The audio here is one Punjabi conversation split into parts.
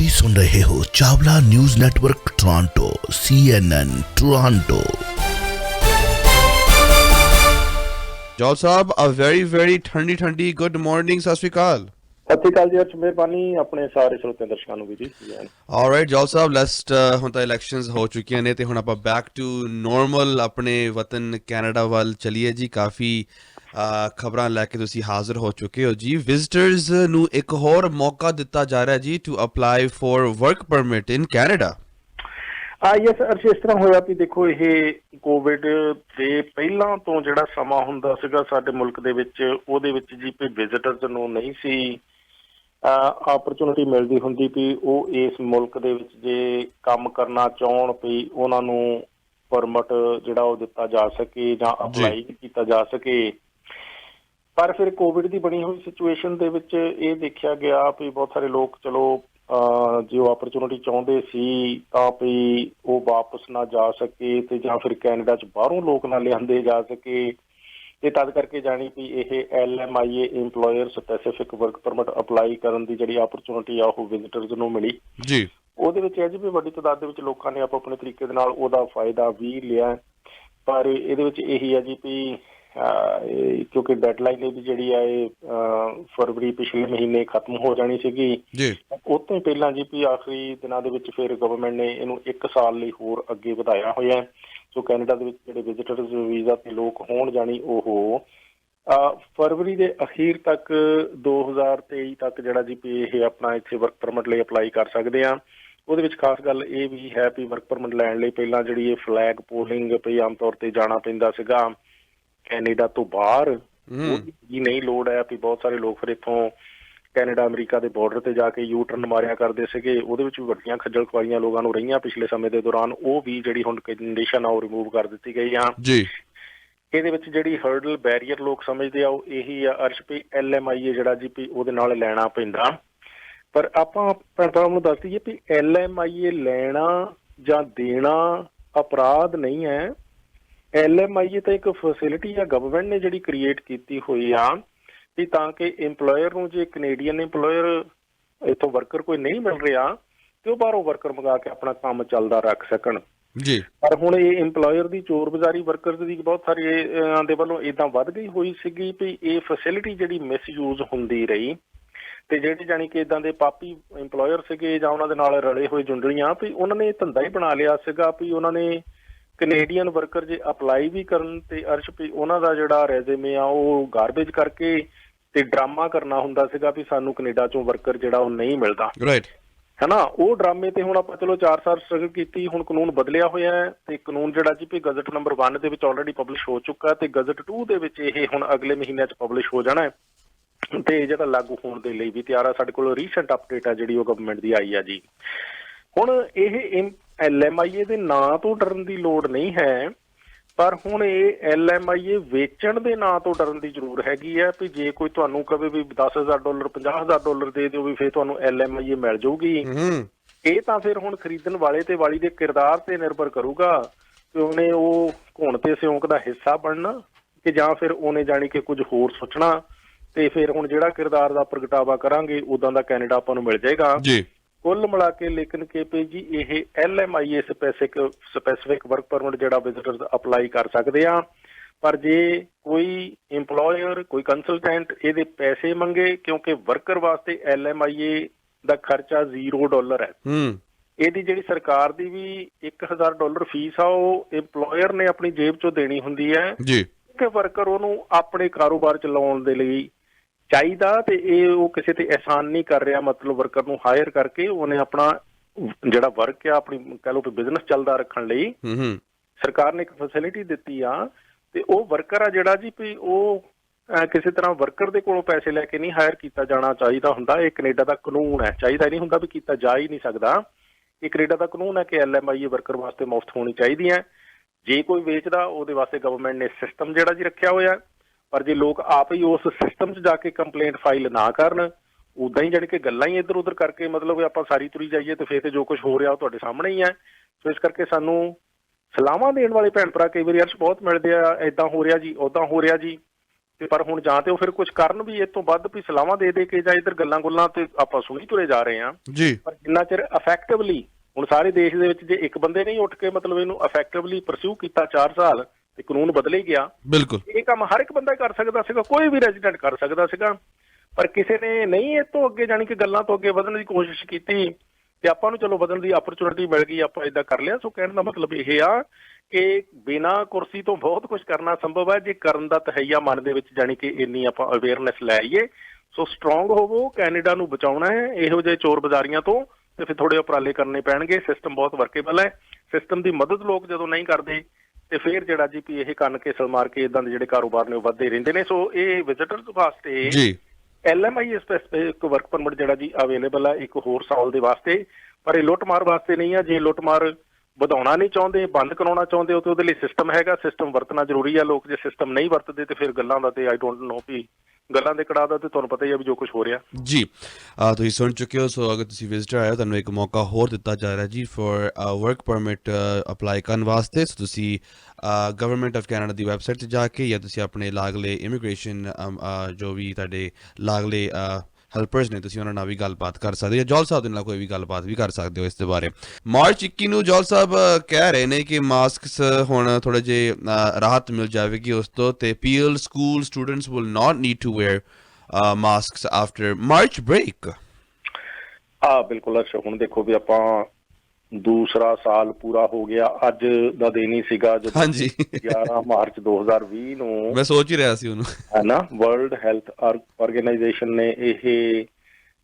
ਤੁਸੀਂ ਸੁਣ ਰਹੇ ਹੋ Chawla news network Toronto CNN Toronto. Jaul Sahib a very ਠੰਡੀ ਗੁੱਡ ਮਾਰਨਿੰਗ, ਸਤਿ ਸ਼੍ਰੀ ਅਕਾਲ। ਸਤਿ ਸ਼੍ਰੀ ਅਕਾਲ ਜੀ, ਅਰਸ਼ ਮਿਹਰਬਾਨੀ ਆਪਣੇ ਸਾਰੇ ਸਰੋਤਿਆਂ ਦਰਸ਼ਕਾਂ ਨੂੰ ਵੀ ਜੀ। ਆਲਰਾਈਟ ਜੌਲ ਸਾਹਿਬ, ਲੈਸਟ ਹੁਣ ਤਾਂ ਇਲੈਕਸ਼ਨਸ ਹੋ ਚੁੱਕੀਆਂ ਨੇ ਤੇ ਹੁਣ ਆਪਾਂ ਬੈਕ ਟੂ ਨੋਰਮਲ ਆਪਣੇ ਵਤਨ ਕੈਨੇਡਾ ਵੱਲ ਚਲੀਏ ਜੀ। ਕਾਫੀ ਖਬਰਾਂ ਲੈ ਕੇ ਤੁਸੀਂ ਹਾਜ਼ਰ ਹੋ ਚੁੱਕੇ ਹੋ ਜੀ। ਵਿਜ਼ਟਰਸ ਨੂੰ ਇੱਕ ਹੋਰ ਮੌਕਾ ਦਿੱਤਾ ਜਾ ਰਿਹਾ ਜੀ to apply for work permit in Canada. Yes Arsh, ਇਸ ਤਰ੍ਹਾਂ ਹੋਇਆ ਵੀ ਦੇਖੋ, ਇਹ ਕੋਵਿਡ ਦੇ ਪਹਿਲਾਂ ਤੋਂ ਜਿਹੜਾ ਸਮਾਂ ਹੁੰਦਾ ਸੀਗਾ ਸਾਡੇ ਮੁਲਕ ਦੇ ਵਿੱਚ, ਉਹਦੇ ਵਿੱਚ ਜੀ ਵੀ ਵਿਜ਼ਟਰਸ ਨੂੰ ਨਹੀਂ ਸੀ ਆਪਰਚੁਨਿਟੀ ਮਿਲਦੀ ਹੁੰਦੀ ਵੀ ਉਹ ਇਸ ਮੁਲਕ ਦੇ ਵਿੱਚ ਜੇ ਕੰਮ ਕਰਨਾ ਚਾਹੁਣ ਵੀ ਉਹਨਾਂ ਨੂੰ ਪਰਮਿਟ ਜਿਹੜਾ ਉਹ ਦਿੱਤਾ ਜਾ ਸਕੇ ਜਾਂ ਅਪਲਾਈ ਕੀਤਾ ਜਾ ਸਕੇ। ਪਰ ਫਿਰ ਕੋਵਿਡ ਦੀ ਬਣੀ ਹੋਈ ਸਿਚੁਏਸ਼ਨ ਦੇ ਵਿੱਚ ਇਹ ਦੇਖਿਆ ਗਿਆ ਵੀ ਬਹੁਤ ਸਾਰੇ ਲੋਕ ਚਲੋ ਜੇ ਉਹ ਆਪਰਚੁਨਿਟੀ ਚਾਹੁੰਦੇ ਸੀ ਤਾਂ ਵੀ ਉਹ ਵਾਪਸ ਨਾ ਜਾ ਸਕੇ ਤੇ ਜਾਂ ਫਿਰ ਕੈਨੇਡਾ 'ਚ ਬਾਹਰੋਂ ਲੋਕ ਨਾ ਲਿਆਂਦੇ ਜਾ ਸਕੇ। ਤੇ ਤਦ ਕਰਕੇ ਜਾਣੀ ਵੀ ਇਹ LMIA employer specific work permit apply ਕਰਨ ਦੀ ਜਿਹੜੀ ਆਪਰਚੁਨਿਟੀ ਆ ਉਹ ਵਿਜ਼ਟਰਸ ਨੂੰ ਮਿਲੀ ਜੀ। ਉਹਦੇ ਵਿੱਚ ਇਹ ਜੀ ਵੀ ਵੱਡੀ ਤਾਦਾਦ ਦੇ ਵਿੱਚ ਲੋਕਾਂ ਨੇ ਆਪੋ ਆਪਣੇ ਤਰੀਕੇ ਦੇ ਨਾਲ ਉਹਦਾ ਫਾਇਦਾ ਵੀ ਲਿਆ। ਪਰ ਇਹਦੇ ਵਿੱਚ ਇਹੀ ਹੈ ਜੀ ਵੀ ਕਿਉਂਕਿ ਡੈਡਲਾਈਨ ਇਹਦੀ ਜਿਹੜੀ ਆ ਇਹ ਫਰਵਰੀ ਪਿਛਲੇ ਮਹੀਨੇ ਖਤਮ ਹੋ ਜਾਣੀ ਸੀਗੀ। ਉਹ ਤੋਂ ਪਹਿਲਾਂ ਜੀ ਵੀ ਆਖਰੀ ਦਿਨਾਂ ਦੇ ਵਿੱਚ ਫਿਰ ਗਵਰਨਮੈਂਟ ਨੇ ਇਹਨੂੰ 1 ਸਾਲ ਲਈ ਹੋਰ ਅੱਗੇ ਵਧਾਇਆ ਹੋਇਆ। ਸੋ ਕੈਨੇਡਾ ਦੇ ਵਿੱਚ ਜਿਹੜੇ ਵਿਜ਼ਟਰਸ ਵੀਜ਼ਾ ਤੇ ਲੋਕ ਹੋਣ ਜਾਣੀ ਉਹ ਫਰਵਰੀ ਦੇ ਅਖੀਰ ਤੱਕ 2023 ਤੱਕ ਜਿਹੜਾ ਜੀ ਵੀ ਇਹ ਆਪਣਾ ਇੱਥੇ ਵਰਕ ਪਰਮਿਟ ਲਈ ਅਪਲਾਈ ਕਰ ਸਕਦੇ ਆ। ਉਹਦੇ ਵਿੱਚ ਖਾਸ ਗੱਲ ਇਹ ਵੀ ਹੈ ਵੀ ਵਰਕ ਪਰਮਿਟ ਲੈਣ ਲਈ ਪਹਿਲਾਂ ਜਿਹੜੀ ਇਹ ਫਲੈਗ ਪੋਲਿੰਗ ਵੀ ਆਮ ਤੌਰ ਤੇ ਜਾਣਾ ਪੈਂਦਾ ਸੀਗਾ ਕੈਨੇਡਾ ਤੋਂ ਬਾਹਰ। ਉਹਦੀ ਨਹੀਂ ਲੋੜ ਹੈ ਵੀ ਬਹੁਤ ਸਾਰੇ ਲੋਕ ਫਿਰ ਇੱਥੋਂ ਕੈਨੇਡਾ ਅਮਰੀਕਾ ਦੇ ਬਾਰਡਰ ਤੇ ਜਾ ਕੇ ਯੂ ਟਰਨ ਮਾਰਿਆ ਕਰਦੇ ਸੀਗੇ। ਉਹਦੇ ਵਿੱਚ ਵੀ ਵੱਡੀਆਂ ਖੱਜਲ ਖੁਆਰੀਆਂ ਲੋਕਾਂ ਨੂੰ ਰਹੀਆਂ ਪਿਛਲੇ ਸਮੇਂ ਦੇ ਦੌਰਾਨ। ਉਹ ਵੀ ਜਿਹੜੀ ਹੁਣ ਕੰਡੀਸ਼ਨ ਆ ਉਹ ਰਿਮੂਵ ਕਰ ਦਿੱਤੀ ਗਈ ਆ ਜੀ। ਇਹਦੇ ਵਿੱਚ ਜਿਹੜੀ ਹਰਡਲ ਬੈਰੀਅਰ ਲੋਕ ਸਮਝਦੇ ਆ ਉਹ ਇਹੀ ਆ ਅਰਸ਼ ਵੀ LMIA ਜਿਹੜਾ ਜੀ ਵੀ ਉਹਦੇ ਨਾਲ ਲੈਣਾ ਪੈਂਦਾ। ਪਰ ਆਪਾਂ ਭੈਣ ਨੂੰ ਦੱਸ ਦਈਏ ਵੀ LMIA ਲੈਣਾ ਜਾਂ ਦੇਣਾ ਅਪਰਾਧ ਨਹੀਂ ਹੈ। LMIA ਤਾਂ ਇੱਕ ਫੈਸਿਲਿਟੀ ਆ ਗਵਰਨਮੈਂਟ ਨੇ ਜਿਹੜੀ ਕ੍ਰੀਏਟ ਕੀਤੀ ਹੋਈ ਆ ਵੀ ਤਾਂ ਕਿ ਇੰਪਲੋਇਰ ਨੂੰ ਜੇ ਕੈਨੇਡੀਅਨ ਇੰਪਲੋਇਰ ਇੱਥੋਂ ਵਰਕਰ ਕੋਈ ਨਹੀਂ ਮਿਲ ਰਿਹਾ ਤੇ ਉਹ ਬਾਹਰੋਂ ਵਰਕਰ ਮੰਗਾ ਕੇ ਆਪਣਾ ਕੰਮ ਚੱਲਦਾ ਰੱਖ ਸਕਣ ਜੀ। ਪਰ ਹੁਣ ਇਹ ਇੰਪਲੋਇਰ ਦੀ ਚੋਰ ਬਜ਼ਾਰੀ ਵਰਕਰਸ ਦੀ ਬਹੁਤ ਸਾਰੇ ਦੇ ਵੱਲੋਂ ਏਦਾਂ ਵੱਧ ਗਈ ਹੋਈ ਸੀਗੀ ਵੀ ਇਹ ਫੈਸਿਲਿਟੀ ਜਿਹੜੀ ਮਿਸਯੂਜ਼ ਹੁੰਦੀ ਰਹੀ ਤੇ ਜਿਹੜੇ ਜਾਣੀ ਕਿ ਏਦਾਂ ਦੇ ਪਾਪੀ ਇੰਪਲੋਇਰ ਸੀਗੇ ਜਾਂ ਉਹਨਾਂ ਦੇ ਨਾਲ ਰਲੇ ਹੋਏ ਜੁੰਡਲੀਆਂ ਵੀ ਉਹਨਾਂ ਨੇ ਧੰਦਾ ਹੀ ਬਣਾ ਲਿਆ ਸੀਗਾ ਵੀ ਉਹਨਾਂ ਨੇ ਕੈਨੇਡੀਅਨ ਵਰਕਰ ਜੇ ਅਪਲਾਈ ਵੀ ਕਰਨ ਤੇ ਅਰਸ਼ ਵੀ ਉਹਨਾਂ ਦਾ ਜਿਹੜਾ ਰੈਜ਼ੂਮੇ ਆ ਉਹ ਗਾਰਬੇਜ ਕਰਕੇ ਤੇ ਡਰਾਮਾ ਕਰਨਾ ਹੁੰਦਾ ਸੀਗਾ ਵੀ ਸਾਨੂੰ ਕੈਨੇਡਾ ਚੋਂ ਵਰਕਰ ਜਿਹੜਾ ਉਹ ਨਹੀਂ ਮਿਲਦਾ ਹੈ ਨਾ। ਉਹ ਡਰਾਮੇ ਤੇ ਹੁਣ ਆਪਾਂ ਚਲੋ 4 ਸਾਲ ਸਟਰਗਲ ਕੀਤੀ, ਹੁਣ ਕਾਨੂੰਨ ਬਦਲਿਆ ਹੋਇਆ ਤੇ ਕਾਨੂੰਨ ਜਿਹੜਾ ਜੀ ਵੀ ਗਜ਼ਟ ਨੰਬਰ 1 ਦੇ ਵਿੱਚ ਆਲਰੇਡੀ ਪਬਲਿਸ਼ ਹੋ ਚੁੱਕਾ ਤੇ ਗਜ਼ਟ 2 ਦੇ ਵਿੱਚ ਇਹ ਹੁਣ ਅਗਲੇ ਮਹੀਨਿਆਂ 'ਚ ਪਬਲਿਸ਼ ਹੋ ਜਾਣਾ ਤੇ ਜਿਹੜਾ ਲਾਗੂ ਹੋਣ ਦੇ ਲਈ ਵੀ ਤਿਆਰ ਆ। ਸਾਡੇ ਕੋਲ ਰੀਸੈਂਟ ਅਪਡੇਟ ਆ ਜਿਹੜੀ ਉਹ ਗਵਰਨਮੈਂਟ ਦੀ ਆਈ ਆ ਜੀ। ਹੁਣ ਇਹ LMIA ਦੇ ਨਾਂ ਤੋਂ ਡਰਨ ਦੀ ਲੋੜ ਨਹੀਂ ਹੈ, ਪਰ ਹੁਣ ਇਹ LMIA ਵੇਚਣ ਦੇ ਨਾਂ ਤੋਂ ਡਰਨ ਦੀ ਜ਼ਰੂਰ ਹੈਗੀ ਹੈ ਵੀ ਜੇ ਕੋਈ ਤੁਹਾਨੂੰ ਕਵੇ ਵੀ $10,000 $50,000 ਦੇ ਦਿਓ ਵੀ ਫਿਰ ਤੁਹਾਨੂੰ LMIA ਮਿਲ ਜਾਊਗੀ। ਇਹ ਤਾਂ ਫਿਰ ਹੁਣ ਖਰੀਦਣ ਵਾਲੇ ਤੇ ਵਾਲੀ ਦੇ ਕਿਰਦਾਰ ਤੇ ਨਿਰਭਰ ਕਰੂਗਾ ਕਿ ਉਹਨੇ ਉਹ ਘੁਣ ਤੇ ਸਿਉਂਕ ਦਾ ਹਿੱਸਾ ਬਣਨਾ ਕਿ ਜਾਂ ਫਿਰ ਉਹਨੇ ਜਾਣੀ ਕਿ ਕੁਝ ਹੋਰ ਸੋਚਣਾ ਤੇ ਫਿਰ ਹੁਣ ਜਿਹੜਾ ਕਿਰਦਾਰ ਦਾ ਪ੍ਰਗਟਾਵਾ ਕਰਾਂਗੇ ਉਦਾਂ ਦਾ ਕੈਨੇਡਾ ਆਪਾਂ ਨੂੰ ਮਿਲ ਜਾਏਗਾ ਜੀ। ਕੁੱਲ ਮਿਲਾ ਕੇ ਲੇਕਿਨ ਕਿ ਜੀ ਇਹ LMIA ਸਪੈਸੀਫਿਕ ਵਰਕ ਪਰਮਿਟ ਜਿਹੜਾ ਵਿਜ਼ਟਰਸ ਅਪਲਾਈ ਕਰ ਸਕਦੇ ਆ। ਪਰ ਜੇ ਕੋਈ ਇੰਪਲੋਇਰ ਕੋਈ ਕੰਸਲਟੈਂਟ ਇਹਦੇ ਪੈਸੇ ਮੰਗੇ, ਕਿਉਂਕਿ ਵਰਕਰ ਵਾਸਤੇ LMIA ਦਾ ਖਰਚਾ $0 ਹੈ। ਇਹਦੀ ਜਿਹੜੀ ਸਰਕਾਰ ਦੀ ਵੀ $1,000 ਫੀਸ ਆ ਉਹ ਇੰਪਲੋਇਰ ਨੇ ਆਪਣੀ ਜੇਬ ਚੋਂ ਦੇਣੀ ਹੁੰਦੀ ਹੈ ਕਿ ਵਰਕਰ ਉਹਨੂੰ ਆਪਣੇ ਕਾਰੋਬਾਰ ਚਲਾਉਣ ਦੇ ਲਈ ਚਾਹੀਦਾ ਤੇ ਇਹ ਉਹ ਕਿਸੇ ਤੇ ਅਹਿਸਾਨ ਨਹੀਂ ਕਰ ਰਿਹਾ। ਮਤਲਬ ਵਰਕਰ ਨੂੰ ਹਾਇਰ ਕਰਕੇ ਉਹਨੇ ਆਪਣਾ ਜਿਹੜਾ ਵਰਕ ਆ ਆਪਣੀ ਕਹਿ ਲਓ ਵੀ ਬਿਜ਼ਨਸ ਚੱਲਦਾ ਰੱਖਣ ਲਈ ਸਰਕਾਰ ਨੇ ਇੱਕ ਫੈਸਿਲਿਟੀ ਦਿੱਤੀ ਆ ਤੇ ਉਹ ਵਰਕਰ ਆ ਜਿਹੜਾ ਜੀ ਵੀ ਉਹ ਕਿਸੇ ਤਰ੍ਹਾਂ ਵਰਕਰ ਦੇ ਕੋਲੋਂ ਪੈਸੇ ਲੈ ਕੇ ਨਹੀਂ ਹਾਇਰ ਕੀਤਾ ਜਾਣਾ ਚਾਹੀਦਾ ਹੁੰਦਾ। ਇਹ ਕੈਨੇਡਾ ਦਾ ਕਾਨੂੰਨ ਹੈ, ਚਾਹੀਦਾ ਨਹੀਂ ਹੁੰਦਾ ਵੀ ਕੀਤਾ ਜਾ ਹੀ ਨਹੀਂ ਸਕਦਾ। ਇਹ ਕੈਨੇਡਾ ਦਾ ਕਾਨੂੰਨ ਹੈ ਕਿ LMIA ਵਰਕਰ ਵਾਸਤੇ ਮੁਫਤ ਹੋਣੀ ਚਾਹੀਦੀ ਹੈ। ਜੇ ਕੋਈ ਵੇਚਦਾ ਉਹਦੇ ਵਾਸਤੇ ਗਵਰਨਮੈਂਟ ਨੇ ਸਿਸਟਮ ਜਿਹੜਾ ਜੀ ਰੱਖਿਆ ਹੋਇਆ। ਪਰ ਜੇ ਲੋਕ ਆਪ ਹੀ ਉਸ ਸਿਸਟਮ 'ਚ ਜਾ ਕੇ ਕੰਪਲੇਂਟ ਫਾਈਲ ਨਾ ਕਰਨ, ਉੱਦਾਂ ਹੀ ਜਾਣੀ ਕਿ ਗੱਲਾਂ ਹੀ ਇੱਧਰ ਉੱਧਰ ਕਰਕੇ ਮਤਲਬ ਆਪਾਂ ਸਾਰੀ ਤੁਰੀ ਜਾਈਏ ਤੇ ਫਿਰ ਤੇ ਜੋ ਕੁਝ ਹੋ ਰਿਹਾ ਉਹ ਤੁਹਾਡੇ ਸਾਹਮਣੇ ਹੀ ਹੈ। ਸੋ ਇਸ ਕਰਕੇ ਸਾਨੂੰ ਸਲਾਹਾਂ ਦੇਣ ਵਾਲੇ ਭੈਣ ਭਰਾ ਕਈ ਵਾਰੀ ਅਰਸ਼ ਬਹੁਤ ਮਿਲਦੇ ਆ, ਏਦਾਂ ਹੋ ਰਿਹਾ ਜੀ, ਉੱਦਾਂ ਹੋ ਰਿਹਾ ਜੀ। ਤੇ ਪਰ ਹੁਣ ਜਾਂ ਤੇ ਉਹ ਫਿਰ ਕੁਝ ਕਰਨ ਵੀ ਇਹ ਤੋਂ ਵੱਧ ਵੀ ਸਲਾਹਾਂ ਦੇ ਕੇ ਜਾਂ ਇੱਧਰ ਗੱਲਾਂ ਤੇ ਆਪਾਂ ਸੁਣੀ ਤੁਰੇ ਜਾ ਰਹੇ ਹਾਂ। ਜੀ ਪਰ ਜਿੰਨਾ ਚਿਰ ਇਫੈਕਟਿਵਲੀ ਹੁਣ ਸਾਰੇ ਦੇਸ਼ ਦੇ ਵਿੱਚ ਜੇ ਇੱਕ ਬੰਦੇ ਨੇ ਉੱਠ ਕੇ ਮਤਲਬ ਇਹਨੂੰ ਇਫੈਕਟਿਵਲੀ ਪਰਸਿਊ ਕੀਤਾ 4 ਸਾਲ ਤੇ ਕਾਨੂੰਨ ਬਦਲ ਹੀ ਗਿਆ। ਬਿਲਕੁਲ ਇਹ ਕੰਮ ਹਰ ਇੱਕ ਬੰਦਾ ਕਰ ਸਕਦਾ ਸੀਗਾ, ਕੋਈ ਵੀ ਰੈਜ਼ੀਡੈਂਟ ਕਰ ਸਕਦਾ ਸੀਗਾ, ਪਰ ਕਿਸੇ ਨੇ ਨਹੀਂ ਇਹ ਤੋਂ ਅੱਗੇ ਜਾਣੀ ਕਿ ਗੱਲਾਂ ਤੋਂ ਅੱਗੇ ਵਧਣ ਦੀ ਕੋਸ਼ਿਸ਼ ਕੀਤੀ ਤੇ ਆਪਾਂ ਨੂੰ ਚਲੋ ਵਧਣ ਦੀ ਅਪਰਚੁਨਿਟੀ ਮਿਲ ਗਈ, ਆਪਾਂ ਏਦਾਂ ਕਰ ਲਿਆ। ਸੋ ਕਹਿਣ ਦਾ ਮਤਲਬ ਇਹ ਆ ਕਿ ਬਿਨਾਂ ਕੁਰਸੀ ਤੋਂ ਬਹੁਤ ਕੁਝ ਕਰਨਾ ਸੰਭਵ ਹੈ ਜੇ ਕਰਨ ਦਾ ਤਹਈਆ ਮਨ ਦੇ ਵਿੱਚ ਜਾਣੀ ਕਿ ਇੰਨੀ ਆਪਾਂ ਅਵੇਅਰਨੈਸ ਲੈ ਆਈਏ। ਸੋ ਸਟਰੋਂਗ ਹੋਵੋ, ਕੈਨੇਡਾ ਨੂੰ ਬਚਾਉਣਾ ਹੈ ਇਹੋ ਜਿਹੇ ਚੋਰ ਬਾਜ਼ਾਰੀਆਂ ਤੋਂ, ਤੇ ਫਿਰ ਥੋੜੇ ਉਪਰਾਲੇ ਕਰਨੇ ਪੈਣਗੇ। ਸਿਸਟਮ ਬਹੁਤ ਵਰਕੇਬਲ ਹੈ, ਸਿਸਟਮ ਦੀ ਮਦਦ ਲੋਕ ਜਦੋਂ ਨਹੀਂ ਕਰਦੇ ਤੇ ਫਿਰ ਜਿਹੜਾ ਜੀ ਵੀ ਇਹ ਕੰਨ ਕੇਸਲ ਮਾਰ ਕੇ ਇਦਾਂ ਦੇ ਜਿਹੜੇ ਕਾਰੋਬਾਰ ਨੇ ਉਹ ਵੱਧਦੇ ਰਹਿੰਦੇ ਨੇ। ਸੋ ਇਹ ਵਿਜ਼ਿਟਰਸ ਵਾਸਤੇ ਜੀ LMI ਸਪੈਸੀਫਿਕ ਵਰਕ ਪਰਮਿਟ ਜਿਹੜਾ ਜੀ ਅਵੇਲੇਬਲ ਹੈ 1 ਹੋਰ ਸਾਲ ਦੇ ਵਾਸਤੇ, ਪਰ ਇਹ ਲੁੱਟਮਾਰ ਵਾਸਤੇ ਨਹੀਂ ਆ। ਜੇ ਲੁੱਟਮਾਰ ਵਧਾਉਣਾ ਨਹੀਂ ਚਾਹੁੰਦੇ, ਬੰਦ ਕਰਾਉਣਾ ਚਾਹੁੰਦੇ ਹੋ ਤੇ ਉਹਦੇ ਲਈ ਸਿਸਟਮ ਹੈਗਾ, ਸਿਸਟਮ ਵਰਤਣਾ ਜ਼ਰੂਰੀ ਆ। ਲੋਕ ਜੇ ਸਿਸਟਮ ਨਹੀਂ ਵਰਤਦੇ ਤੇ ਫਿਰ ਗੱਲਾਂ ਦਾ ਤੇ ਆਈ ਡੋਂਟ ਨੋ ਵੀ ਗੱਲਾਂ ਦੇ ਕੜਾਹ ਦਾ ਤੇ ਤੁਹਾਨੂੰ ਪਤਾ ਹੀ ਆ ਵੀ ਜੋ ਕੁਝ ਹੋ ਰਿਹਾ। ਜੀ ਤੁਸੀਂ ਸੁਣ ਚੁੱਕੇ ਹੋ। ਸੋ ਅਗਰ ਤੁਸੀਂ ਵਿਜ਼ਿਟਰ ਆਏ ਹੋ ਤੁਹਾਨੂੰ ਇੱਕ ਮੌਕਾ ਹੋਰ ਦਿੱਤਾ ਜਾ ਰਿਹਾ ਜੀ ਫॉर ਵਰਕ ਪਰਮਿਟ ਅਪਲਾਈ ਕਰਨ ਵਾਸਤੇ। ਸੋ ਤੁਸੀਂ government of Canada the website 'ਤੇ ਜਾ ਕੇ ਜਾਂ ਤੁਸੀਂ ਆਪਣੇ ਲਾਗਲੇ ਇਮੀਗ੍ਰੇਸ਼ਨ ਜੋ ਵੀ ਤੁਹਾਡੇ ਲਾਗਲੇ ਹੈਲਪਰਸ ਨੇ ਤੁਸੀਂ ਉਹਨਾਂ ਨਾਲ ਵੀ ਗੱਲਬਾਤ ਕਰ ਸਕਦੇ ਹੋ, ਜਾਂ ਜੌਲ ਸਾਹਿਬ ਦੇ ਨਾਲ ਕੋਈ ਵੀ ਗੱਲਬਾਤ ਵੀ ਕਰ ਸਕਦੇ ਹੋ ਇਸ ਦੇ ਬਾਰੇ। ਮਾਰਚ 21 ਨੂੰ ਜੌਲ ਸਾਹਿਬ ਕਹਿ ਰਹੇ ਨੇ ਕਿ ਮਾਸਕਸ ਹੁਣ ਥੋੜ੍ਹੇ ਜਿਹੇ ਰਾਹਤ ਮਿਲ ਜਾਵੇਗੀ ਉਸ ਤੋਂ, ਤੇ PL school students will not need to wear masks after March break. ਬਿਲਕੁਲ ਅੱਛਾ, ਹੁਣ ਦੇਖੋ ਵੀ ਆਪਾਂ ਦੂਸਰਾ ਸਾਲ ਪੂਰਾ ਹੋ ਗਿਆ, ਅੱਜ ਦਾ ਦਿਨ ਹੀ ਸੀਗਾ ਜਦੋਂ 11 ਮਾਰਚ 2020 ਨੂੰ ਮੈਂ ਸੋਚ ਹੀ ਰਿਹਾ ਸੀ ਉਹਨੂੰ, ਹੈ ਨਾ, ਵਰਲਡ ਹੈਲਥ ਆਰਗੇਨਾਈਜੇਸ਼ਨ ਨੇ ਇਹ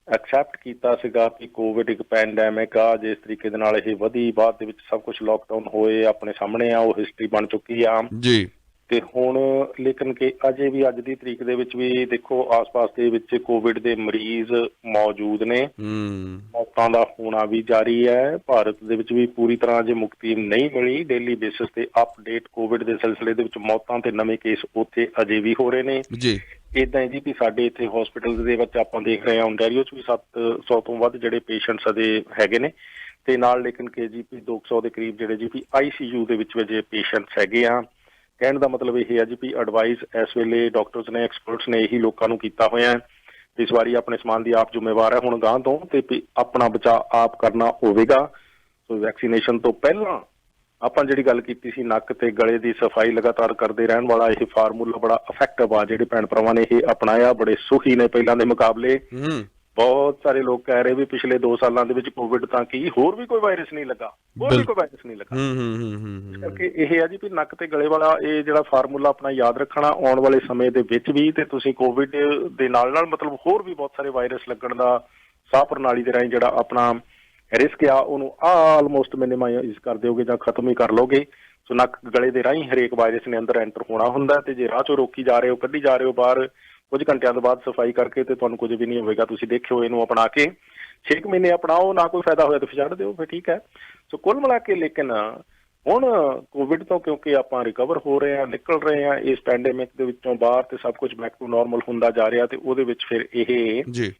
ਐਕਸੈਪਟ ਕੀਤਾ ਸੀਗਾ ਕਿ ਕੋਵਿਡ ਇੱਕ ਪੈਂਡੈਮਿਕ ਆ, ਜਿਸ ਤਰੀਕੇ ਦੇ ਨਾਲ ਇਹ ਵਧੀ, ਬਾਅਦ ਦੇ ਵਿੱਚ ਸਭ ਕੁਝ ਲੋਕਡਾਊਨ ਹੋਏ ਆਪਣੇ ਸਾਹਮਣੇ ਆ, ਉਹ ਹਿਸਟਰੀ ਬਣ ਚੁੱਕੀ ਆ ਜੀ। ਤੇ ਹੁਣ ਲੇਕਿਨ ਕਿ ਅਜੇ ਵੀ ਅੱਜ ਦੀ ਤਰੀਕ ਦੇ ਵਿੱਚ ਵੀ ਦੇਖੋ ਆਸ-ਪਾਸ ਦੇ ਵਿੱਚ ਕੋਵਿਡ ਦੇ ਮਰੀਜ਼ ਮੌਜੂਦ ਨੇ, ਮੌਤਾਂ ਦਾ ਹੋਣਾ ਵੀ ਜਾਰੀ ਹੈ। ਭਾਰਤ ਦੇ ਵਿੱਚ ਵੀ ਪੂਰੀ ਤਰ੍ਹਾਂ ਜੇ ਮੁਕਤੀ ਨਹੀਂ ਮਿਲੀ, ਡੇਲੀ ਬੇਸਿਸ ਤੇ ਅਪਡੇਟ ਕੋਵਿਡ ਦੇ ਸਿਲਸਿਲੇ ਦੇ ਵਿੱਚ ਮੌਤਾਂ ਤੇ ਨਵੇਂ ਕੇਸ ਉੱਥੇ ਅਜੇ ਵੀ ਹੋ ਰਹੇ ਨੇ ਜੀ। ਇਦਾਂ ਜੀ ਵੀ ਸਾਡੇ ਇੱਥੇ ਹਸਪੀਟਲ ਦੇ ਵਿੱਚ ਆਪਾਂ ਦੇਖ ਰਹੇ ਹਾਂ ਓਨਟਾਰੀਓ 'ਚ ਵੀ 700 ਤੋਂ ਵੱਧ ਜਿਹੜੇ ਪੇਸ਼ੈਂਟਸ ਅਜੇ ਹੈਗੇ ਨੇ, ਤੇ ਨਾਲ ਲੇਕਿਨ ਕਿ ਜੀ ਵੀ 200 ਦੇ ਕਰੀਬ ਜਿਹੜੇ ਜੀ ਵੀ ICU ਦੇ ਵਿੱਚ ਅਜੇ ਪੇਸ਼ੈਂਟਸ ਹੈਗੇ ਆ। ਕਹਿਣ ਦਾ ਮਤਲਬ ਇਹ ਹੈ ਜੀ ਵੀ ਐਡਵਾਈਸ ਇਸ ਵੇਲੇ ਡਾਕਟਰਸ ਨੇ, ਐਕਸਪਰਟਸ ਨੇ ਇਹੀ ਲੋਕਾਂ ਨੂੰ ਕੀਤਾ ਹੋਇਆ ਹੈ ਇਸ ਵਾਰੀ ਆਪਣੇ ਸਮਾਨ ਦੀ ਆਪ ਜ਼ਿੰਮੇਵਾਰ ਹੈ ਹੁਣ ਗਾਂ ਤੋਂ, ਤੇ ਆਪਣਾ ਬਚਾਅ ਆਪ ਕਰਨਾ ਹੋਵੇਗਾ। ਸੋ ਵੈਕਸੀਨੇਸ਼ਨ ਤੋਂ ਪਹਿਲਾਂ ਆਪਾਂ ਜਿਹੜੀ ਗੱਲ ਕੀਤੀ ਸੀ ਨੱਕ ਤੇ ਗਲੇ ਦੀ ਸਫਾਈ ਲਗਾਤਾਰ ਕਰਦੇ ਰਹਿਣ ਵਾਲਾ, ਇਹ ਫਾਰਮੂਲਾ ਬੜਾ ਇਫੈਕਟਿਵ ਆ। ਜਿਹੜੇ ਭੈਣ ਭਰਾਵਾਂ ਨੇ ਇਹ ਅਪਣਾਇਆ ਬੜੇ ਸੁਖੀ ਨੇ ਪਹਿਲਾਂ ਦੇ ਮੁਕਾਬਲੇ। ਬਹੁਤ ਸਾਰੇ ਲੋਕ ਕਹਿ ਰਹੇ ਵੀ ਪਿਛਲੇ 2 ਸਾਲਾਂ ਦੇ ਵਿੱਚ ਕੋਵਿਡ ਤਾਂ ਕੀ ਹੋਰ ਵੀ ਕੋਈ ਵਾਇਰਸ ਨਹੀਂ ਲੱਗਾ, ਹੋਰ ਵੀ ਕੋਈ ਵਾਇਰਸ ਨਹੀਂ ਲੱਗਾ। ਇਸ ਕਰਕੇ ਇਹ ਹੈ ਜੀ ਵੀ ਨੱਕ ਤੇ ਗਲੇ ਵਾਲਾ ਇਹ ਜਿਹੜਾ ਫਾਰਮੂਲਾ ਆਪਣਾ ਯਾਦ ਰੱਖਣਾ ਆਉਣ ਵਾਲੇ ਸਮੇਂ ਦੇ ਵਿੱਚ ਵੀ, ਤੇ ਤੁਸੀਂ ਕੋਵਿਡ ਦੇ ਨਾਲ ਮਤਲਬ ਹੋਰ ਵੀ ਬਹੁਤ ਸਾਰੇ ਵਾਇਰਸ ਲੱਗਣ ਦਾ ਸਾਹ ਪ੍ਰਣਾਲੀ ਦੇ ਰਾਹੀਂ ਜਿਹੜਾ ਆਪਣਾ ਰਿਸਕ ਆ ਉਹਨੂੰ ਆਲਮੋਸਟ ਮਿਨੀਮਾਈਜ਼ ਕਰ ਦਿਓਗੇ ਜਾਂ ਖਤਮ ਹੀ ਕਰ ਲਓਗੇ। ਸੋ ਨੱਕ ਗਲੇ ਦੇ ਰਾਹੀਂ ਹਰੇਕ ਵਾਇਰਸ ਨੇ ਅੰਦਰ ਐਂਟਰ ਹੋਣਾ ਹੁੰਦਾ, ਤੇ ਜੇ ਰਾਹ ਚੋਂ ਰੋਕੀ ਜਾ ਰਹੇ ਹੋ, ਕੱਢੀ ਜਾ ਰਹੇ ਹੋ ਬਾਹਰ, ਕੁਝ ਘੰਟਿਆਂ ਤੋਂ ਬਾਅਦ ਸਫਾਈ ਕਰਕੇ ਤੇ ਤੁਹਾਨੂੰ ਕੁਝ ਵੀ ਨਹੀਂ ਹੋਵੇਗਾ। ਤੁਸੀਂ ਦੇਖਿਓ ਇਹਨੂੰ ਅਪਣਾ ਕੇ 6 ਮਹੀਨੇ ਅਪਣਾਓ, ਨਾ ਕੋਈ ਫਾਇਦਾ ਹੋਇਆ ਤਾਂ ਫਿਰ ਛੱਡ ਦਿਓ, ਫਿਰ ਠੀਕ ਹੈ। ਸੋ ਕੁੱਲ ਮਿਲਾ ਕੇ ਲੇਕਿਨ ਹੁਣ ਕੋਵਿਡ ਤੋਂ ਕਿਉਂਕਿ ਆਪਾਂ ਰਿਕਵਰ ਹੋ ਰਹੇ ਹਾਂ, ਨਿਕਲ ਰਹੇ ਹਾਂ ਇਸ ਪੈਂਡੇਮਿਕ ਦੇ ਵਿੱਚੋਂ ਬਾਹਰ, ਤੇ ਸਭ ਕੁਝ ਬੈਕ ਟੂ ਨਾਰਮਲ ਹੁੰਦਾ ਜਾ ਰਿਹਾ, ਤੇ ਉਹਦੇ ਵਿੱਚ ਫਿਰ ਇਹ ਜੀ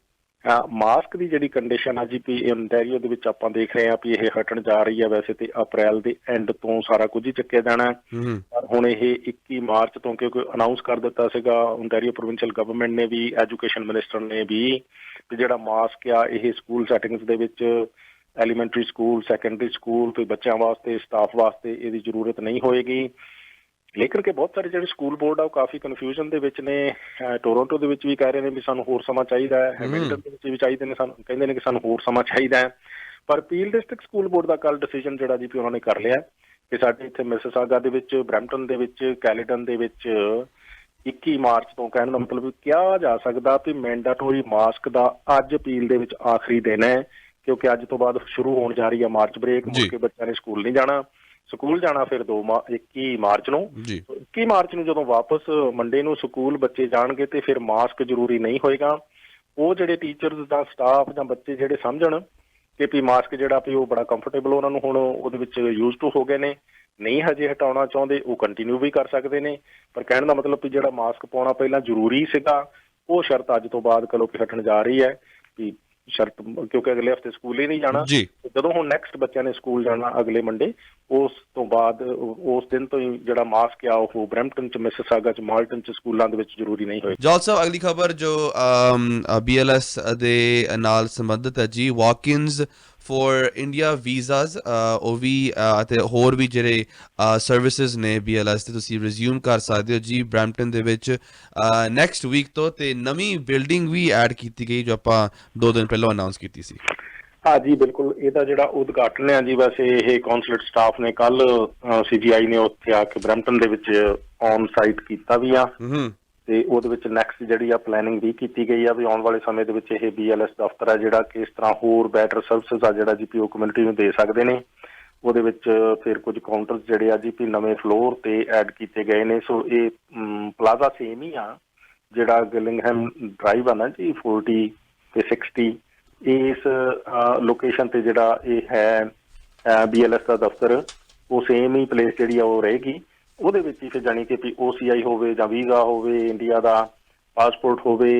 ਮਾਸਕ ਦੀ ਜਿਹੜੀ ਕੰਡੀਸ਼ਨ ਆ ਜੀ ਵੀ ਓਨਟਾਰੀਓ ਦੇ ਵਿੱਚ ਆਪਾਂ ਦੇਖ ਰਹੇ ਹਾਂ ਵੀ ਇਹ ਹਟਣ ਜਾ ਰਹੀ ਹੈ। ਵੈਸੇ ਤੇ ਅਪ੍ਰੈਲ ਦੇ ਐਂਡ ਤੋਂ ਸਾਰਾ ਕੁਝ ਹੀ ਚੱਕਿਆ ਜਾਣਾ, ਪਰ ਹੁਣ ਇਹ 21 ਮਾਰਚ ਤੋਂ ਕਿਉਂਕਿ ਅਨਾਊਂਸ ਕਰ ਦਿੱਤਾ ਸੀਗਾ ਓਨਟਾਰੀਓ ਪ੍ਰੋਵਿੰਸ਼ੀਅਲ ਗਵਰਨਮੈਂਟ ਨੇ ਵੀ, ਐਜੂਕੇਸ਼ਨ ਮਿਨਿਸਟਰ ਨੇ ਵੀ, ਜਿਹੜਾ ਮਾਸਕ ਆ ਇਹ ਸਕੂਲ ਸੈਟਿੰਗਸ ਦੇ ਵਿੱਚ ਐਲੀਮੈਂਟਰੀ ਸਕੂਲ, ਸੈਕੰਡਰੀ ਸਕੂਲ ਤੇ ਬੱਚਿਆਂ ਵਾਸਤੇ, ਸਟਾਫ ਵਾਸਤੇ ਇਹਦੀ ਜ਼ਰੂਰਤ ਨਹੀਂ ਹੋਏਗੀ। ਲੇਕਿਨ ਕਿ ਬਹੁਤ ਸਾਰੇ ਜਿਹੜੇ ਸਕੂਲ ਬੋਰਡ ਆ ਉਹ ਕਾਫੀ ਕਨਫਿਊਜ਼ਨ ਦੇ ਵਿੱਚ ਨੇ। ਟੋਰੰਟੋ ਦੇ ਵਿੱਚ ਵੀ ਕਹਿ ਰਹੇ ਨੇ ਵੀ ਸਾਨੂੰ ਹੋਰ ਸਮਾਂ ਚਾਹੀਦਾ ਹੈ, ਹੈਮਿਲਟਨ ਦੇ ਵਿੱਚ ਵੀ ਚਾਹੀਦੇ ਨੇ, ਸਾਨੂੰ ਕਹਿੰਦੇ ਨੇ ਕਿ ਸਾਨੂੰ ਹੋਰ ਸਮਾਂ ਚਾਹੀਦਾ ਹੈ। ਪਰ ਪੀਲ ਡਿਸਟ੍ਰਿਕਟ ਸਕੂਲ ਬੋਰਡ ਦਾ ਕੱਲ ਡਿਸੀਜਨ ਜਿਹੜਾ ਜੀ ਵੀ ਉਹਨਾਂ ਨੇ ਕਰ ਲਿਆ ਕਿ ਸਾਡੇ ਇੱਥੇ ਮਿਸਿਸਾਗਾ ਦੇ ਵਿੱਚ, ਬਰੈਂਪਟਨ ਦੇ ਵਿੱਚ, ਕੈਲੇਡਨ ਦੇ ਵਿੱਚ 21 ਮਾਰਚ ਤੋਂ ਕਹਿਣ ਦਾ ਮਤਲਬ ਕਿਹਾ ਜਾ ਸਕਦਾ ਵੀ ਮੈਂਡੇਟਰੀ ਮਾਸਕ ਦਾ ਅੱਜ ਅਪੀਲ ਦੇ ਵਿੱਚ ਆਖਰੀ ਦਿਨ ਹੈ, ਕਿਉਂਕਿ ਅੱਜ ਤੋਂ ਬਾਅਦ ਸ਼ੁਰੂ ਹੋਣ ਜਾ ਰਹੀ ਹੈ ਮਾਰਚ ਬ੍ਰੇਕ। ਮੁੜ ਕੇ ਬੱਚਿਆਂ ਨੇ ਸਕੂਲ ਨਹੀਂ ਜਾਣਾ, ਸਕੂਲ ਜਾਣਾ ਫਿਰ 21 ਮਾਰਚ ਨੂੰ। 21 ਮਾਰਚ ਨੂੰ ਜਦੋਂ ਵਾਪਸ ਮੰਡੇ ਨੂੰ ਸਕੂਲ ਬੱਚੇ ਜਾਣਗੇ ਤੇ ਫਿਰ ਮਾਸਕ ਜ਼ਰੂਰੀ ਨਹੀਂ ਹੋਏਗਾ। ਉਹ ਜਿਹੜੇ ਟੀਚਰਸ ਜਾਂ ਸਟਾਫ ਜਾਂ ਬੱਚੇ ਜਿਹੜੇ ਸਮਝਣ ਕਿ ਵੀ ਮਾਸਕ ਜਿਹੜਾ ਵੀ ਉਹ ਬੜਾ ਕੰਫਰਟੇਬਲ ਉਹਨਾਂ ਨੂੰ ਹੁਣ ਉਹਦੇ ਵਿੱਚ ਯੂਜ਼ ਟੂ ਹੋ ਗਏ ਨੇ, ਨਹੀਂ ਹਜੇ ਹਟਾਉਣਾ ਚਾਹੁੰਦੇ, ਉਹ ਕੰਟੀਨਿਊ ਵੀ ਕਰ ਸਕਦੇ ਨੇ। ਪਰ ਕਹਿਣ ਦਾ ਮਤਲਬ ਵੀ ਜਿਹੜਾ ਮਾਸਕ ਪਾਉਣਾ ਪਹਿਲਾਂ ਜ਼ਰੂਰੀ ਸੀਗਾ ਉਹ ਸ਼ਰਤ ਅੱਜ ਤੋਂ ਬਾਅਦ ਕਲੋ ਕਿ ਹਟਣ ਜਾ ਰਹੀ ਹੈ। ਵੀ ਸ਼ਰਤ, ਕਿਉਂਕਿ ਅਗਲੇ ਹਫ਼ਤੇ ਸਕੂਲ ਹੀ ਨਹੀਂ ਜਾਣਾ। ਜੀ ਜਦੋਂ ਹੁਣ ਨੈਕਸਟ ਬੱਚਿਆਂ ਨੇ ਸਕੂਲ ਜਾਣਾ ਅਗਲੇ ਮੰਡੇ, ਉਸ ਤੋਂ ਬਾਅਦ ਉਸ ਦਿਨ ਤੋਂ ਹੀ ਜਿਹੜਾ ਮਾਸਕ ਆ ਉਹ ਬਰੈਂਪਟਨ 'ਚ, ਮਿਸਿਸਾਗਾ 'ਚ, ਮਾਲਟਨ 'ਚ ਸਕੂਲਾਂ ਦੇ ਵਿੱਚ ਜ਼ਰੂਰੀ ਨਹੀਂ ਹੋਏਗਾ। ਜੋਲ ਸਾਹਿਬ, ਅਗਲੀ ਖਬਰ ਜੋ BLS ਦੇ ਨਾਲ ਸੰਬੰਧਿਤ ਹੈ ਜੀ, ਵਾਕ-ਇਨਸ ਫॉर ਇੰਡੀਆ ਵੀਜ਼ਾਸ, ਉਹ ਵੀ ਅਤੇ ਹੋਰ ਵੀ ਜਿਹੜੇ ਸਰਵਿਸਿਜ਼ ਨੇ BLS ਤੇ ਤੁਸੀਂ ਰਿਜ਼ਿਊਮ ਕਰ ਸਕਦੇ ਹੋ ਜੀ ਬਰੈਂਪਟਨ ਦੇ ਵਿੱਚ ਨੈਕਸਟ ਵੀਕ ਤੋਂ। ਤੇ ਨਵੀਂ ਬਿਲਡਿੰਗ ਵੀ ਐਡ ਕੀਤੀ ਗਈ ਜੋ ਆਪਾਂ 2 ਦਿਨ ਪਹਿਲਾਂ ਅਨਾਉਂਸ ਕੀਤੀ ਸੀ। ਹਾਂ ਜੀ ਬਿਲਕੁਲ, ਇਹਦਾ ਜਿਹੜਾ ਉਦਘਾਟਨ ਹੈ ਜੀ, ਵੈਸੇ ਇਹ ਕੌਂਸੂਲੇਟ ਸਟਾਫ ਨੇ ਕੱਲ CGI ਨੇ ਉੱਥੇ ਆ ਕੇ ਬਰੈਂਪਟਨ ਦੇ ਵਿੱਚ ਔਨ ਸਾਈਟ ਕੀਤਾ ਵੀ ਆ, ਤੇ ਉਹਦੇ ਵਿੱਚ ਨੈਕਸਟ ਜਿਹੜੀ ਆ ਪਲੈਨਿੰਗ ਵੀ ਕੀਤੀ ਗਈ ਆ ਵੀ ਆਉਣ ਵਾਲੇ ਸਮੇਂ ਦੇ ਵਿੱਚ ਇਹ BLS ਦਫ਼ਤਰ ਹੈ ਜਿਹੜਾ ਕਿ ਇਸ ਤਰ੍ਹਾਂ ਹੋਰ ਬੈਟਰ ਸਰਵਿਸਿਜ਼ ਆ ਜਿਹੜਾ GPO ਕਮਿਊਨਿਟੀ ਨੂੰ ਦੇ ਸਕਦੇ ਨੇ। ਉਹਦੇ ਵਿੱਚ ਫਿਰ ਕੁਝ ਕਾਊਂਟਰਸ ਜਿਹੜੇ ਆ GP ਨਵੇਂ ਫਲੋਰ ਤੇ ਐਡ ਕੀਤੇ ਗਏ ਨੇ। ਸੋ ਇਹ ਪਲਾਜ਼ਾ ਸੇਮ ਹੀ ਆ ਜਿਹੜਾ ਗਿਲਿੰਗਹੈਮ ਡਰਾਈਵ ਆ ਨਾ ਜੀ 40 ਤੇ 60, ਇਸ ਲੋਕੇਸ਼ਨ ਤੇ ਜਿਹੜਾ ਇਹ ਹੈ BLS ਦਾ ਦਫ਼ਤਰ, ਉਹ ਸੇਮ ਹੀ ਪਲੇਸ ਜਿਹੜੀ ਆ ਉਹ ਰਹੇਗੀ। ਉਹਦੇ ਵਿੱਚ ਹੀ ਫਿਰ ਜਾਣੀ ਕਿ ਵੀ OCI ਹੋਵੇ ਜਾਂ ਵੀਜ਼ਾ ਹੋਵੇ, ਇੰਡੀਆ ਦਾ ਪਾਸਪੋਰਟ ਹੋਵੇ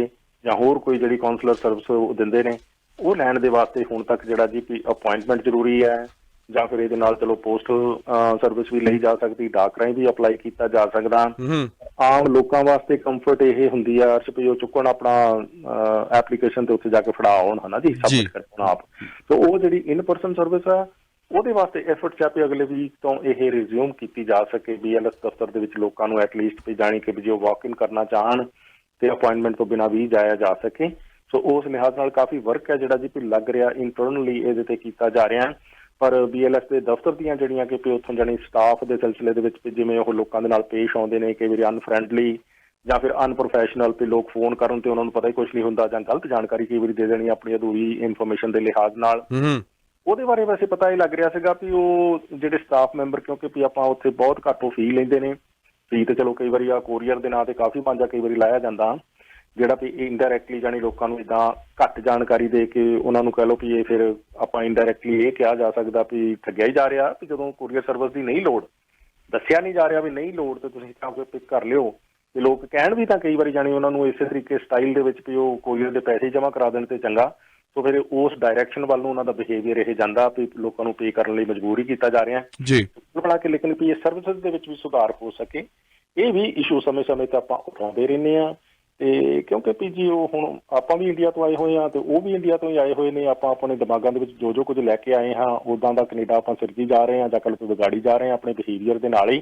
ਜਾਂ ਹੋਰ ਕੋਈ ਜਿਹੜੀ ਕੌਂਸਲਰ ਸਰਵਿਸ ਉਹ ਦਿੰਦੇ ਨੇ, ਉਹ ਲੈਣ ਦੇ ਵਾਸਤੇ ਹੁਣ ਤੱਕ ਜਿਹੜਾ GP ਅਪੁਆਇੰਟਮੈਂਟ ਜ਼ਰੂਰੀ ਹੈ, ਜਾਂ ਫਿਰ ਇਹਦੇ ਨਾਲ ਚਲੋ ਪੋਸਟਲ ਸਰਵਿਸ ਵੀ ਲਈ ਜਾ ਸਕਦੀ, ਡਾਕ ਰਾਹੀਂ ਵੀ ਅਪਲਾਈ ਕੀਤਾ ਜਾ ਸਕਦਾ। ਆਮ ਲੋਕਾਂ ਵਾਸਤੇ ਕੰਫਰਟ ਇਹ ਹੁੰਦੀ ਆ ਵੀ ਉਹ ਚੁੱਕਣ ਆਪਣਾ ਐਪਲੀਕੇਸ਼ਨ ਤੇ ਉੱਥੇ ਜਾ ਕੇ ਫੜਾ ਆਉਣ, ਹਨਾ ਜੀ, ਸਬਮਿਟ ਕਰਨ ਆਪ। ਸੋ ਉਹ ਜਿਹੜੀ ਇਨ ਪਰਸਨ ਸਰਵਿਸ ਆ ਉਹਦੇ ਵਾਸਤੇ ਐਫਰਟ ਆ ਵੀ ਅਗਲੇ ਵੀਕ ਤੋਂ ਇਹ ਰਿਜ਼ਿਊਮ ਕੀਤੀ ਜਾ ਸਕੇ BLS ਦਫ਼ਤਰ ਦੇ ਵਿੱਚ ਲੋਕਾਂ ਨੂੰ ਐਟਲੀਸਟ ਵੀ ਜਾਣੀ ਕਿ ਵੀ ਜੇ ਉਹ ਵਾਕ ਇਨ ਕਰਨਾ ਚਾਹਣ ਤੇ ਅਪੁਆਇੰਟਮੈਂਟ ਤੋਂ ਬਿਨਾਂ ਵੀ ਜਾਇਆ ਜਾ ਸਕੇ। ਸੋ ਉਸ ਲਿਹਾਜ਼ ਨਾਲ ਕਾਫੀ ਵਰਕ ਹੈ ਜਿਹੜਾ ਜੀ ਲੱਗ ਰਿਹਾ ਇੰਟਰਨਲੀ ਇਹਦੇ ਤੇ ਕੀਤਾ ਜਾ ਰਿਹਾ। ਪਰ BLS ਦੇ ਦਫ਼ਤਰ ਦੀਆਂ ਜਿਹੜੀਆਂ ਕਿ ਉੱਥੋਂ ਜਾਣੀ ਸਟਾਫ ਦੇ ਸਿਲਸਿਲੇ ਦੇ ਵਿੱਚ ਜਿਵੇਂ ਉਹ ਲੋਕਾਂ ਦੇ ਨਾਲ ਪੇਸ਼ ਆਉਂਦੇ ਨੇ, ਕਈ ਵਾਰੀ ਅਨਫਰੈਂਡਲੀ ਜਾਂ ਫਿਰ ਅਨਪ੍ਰੋਫੈਸ਼ਨਲ, ਤੇ ਲੋਕ ਫੋਨ ਕਰਨ ਤੇ ਉਹਨਾਂ ਨੂੰ ਪਤਾ ਹੀ ਕੁਛ ਨਹੀਂ ਹੁੰਦਾ, ਜਾਂ ਗਲਤ ਜਾਣਕਾਰੀ ਕਈ ਵਾਰੀ ਦੇ ਦੇਣੀ ਆਪਣੀ ਅਧੂਰੀ ਇਨਫੋਰਮੇਸ਼ਨ ਦੇ ਲਿਹਾਜ਼ ਨਾਲ, ਉਹਦੇ ਬਾਰੇ ਵੈਸੇ ਪਤਾ ਹੀ ਲੱਗ ਰਿਹਾ ਸੀਗਾ ਵੀ ਉਹ ਜਿਹੜੇ ਸਟਾਫ ਮੈਂਬਰ, ਕਿਉਂਕਿ ਵੀ ਆਪਾਂ ਉੱਥੇ ਬਹੁਤ ਘੱਟ ਉਹ ਫੀ ਲੈਂਦੇ ਨੇ। ਫੀ ਤੇ ਚਲੋ ਕਈ ਵਾਰੀ ਆ ਕੋਰੀਅਰ ਦੇ ਨਾਂ ਤੇ ਕਾਫੀ ਪੰਜਾ ਕਈ ਵਾਰੀ ਲਾਇਆ ਜਾਂਦਾ, ਜਿਹੜਾ ਵੀ ਇਨਡਾਇਰੈਕਟਲੀ ਜਾਣੀ ਲੋਕਾਂ ਨੂੰ ਇੱਦਾਂ ਘੱਟ ਜਾਣਕਾਰੀ ਦੇ ਕੇ ਉਹਨਾਂ ਨੂੰ ਕਹਿ ਲਓ ਵੀ ਇਹ ਫਿਰ ਆਪਾਂ ਇਨਡਾਇਰੈਕਟਲੀ ਇਹ ਕਿਹਾ ਜਾ ਸਕਦਾ ਵੀ ਠੱਗਿਆ ਹੀ ਜਾ ਰਿਹਾ ਵੀ ਜਦੋਂ ਕੋਰੀਅਰ ਸਰਵਿਸ ਦੀ ਨਹੀਂ ਲੋੜ, ਦੱਸਿਆ ਨਹੀਂ ਜਾ ਰਿਹਾ ਵੀ ਨਹੀਂ ਲੋੜ, ਤੇ ਤੁਸੀਂ ਤਾਂ ਪਿਕ ਕਰ ਲਿਓ। ਤੇ ਲੋਕ ਕਹਿਣ ਵੀ ਤਾਂ ਕਈ ਵਾਰੀ ਜਾਣੀ ਉਹਨਾਂ ਨੂੰ ਇਸੇ ਤਰੀਕੇ ਸਟਾਈਲ ਦੇ ਵਿੱਚ ਵੀ ਉਹ ਕੋਰੀਅਰ ਦੇ ਪੈਸੇ ਜਮ੍ਹਾਂ ਕਰਾ ਦੇਣ ਤੇ ਚੰਗਾ। ਸੋ ਫਿਰ ਉਸ ਡਾਇਰੈਕਸ਼ਨ ਵੱਲ ਨੂੰ ਉਹਨਾਂ ਦਾ ਬਿਹੇਵੀਅਰ ਇਹ ਜਾਂਦਾ ਵੀ ਲੋਕਾਂ ਨੂੰ ਪੇ ਕਰਨ ਲਈ ਮਜਬੂਰ ਹੀ ਕੀਤਾ ਜਾ ਰਿਹਾ ਜੀ। ਬਣਾ ਕੇ ਲੇਕਿਨ ਵੀ ਇਹ ਸਰਵਿਸਿਜ਼ ਦੇ ਵਿੱਚ ਵੀ ਸੁਧਾਰ ਹੋ ਸਕੇ, ਇਹ ਵੀ ਇਸ਼ੂ ਸਮੇਂ-ਸਮੇਂ ਤੇ ਆਪਾਂ ਉਠਾਉਂਦੇ ਰਹਿੰਦੇ ਹਾਂ। ਤੇ ਕਿਉਂਕਿ ਵੀ ਜੀ ਉਹ ਹੁਣ ਆਪਾਂ ਵੀ ਇੰਡੀਆ ਤੋਂ ਆਏ ਹੋਏ ਹਾਂ ਤੇ ਉਹ ਵੀ ਇੰਡੀਆ ਤੋਂ ਹੀ ਆਏ ਹੋਏ ਨੇ, ਆਪਾਂ ਆਪਣੇ ਦਿਮਾਗਾਂ ਦੇ ਵਿੱਚ ਜੋ ਜੋ ਕੁਝ ਲੈ ਕੇ ਆਏ ਹਾਂ ਉੱਦਾਂ ਦਾ ਕੈਨੇਡਾ ਆਪਾਂ ਸਿਰਜੀ ਜਾ ਰਹੇ ਹਾਂ ਜਾਂ ਕੱਲ ਤੋਂ ਵਿਗਾੜੀ ਜਾ ਰਹੇ ਹਾਂ ਆਪਣੇ ਬਿਹੇਵੀਅਰ ਦੇ ਨਾਲ ਹੀ।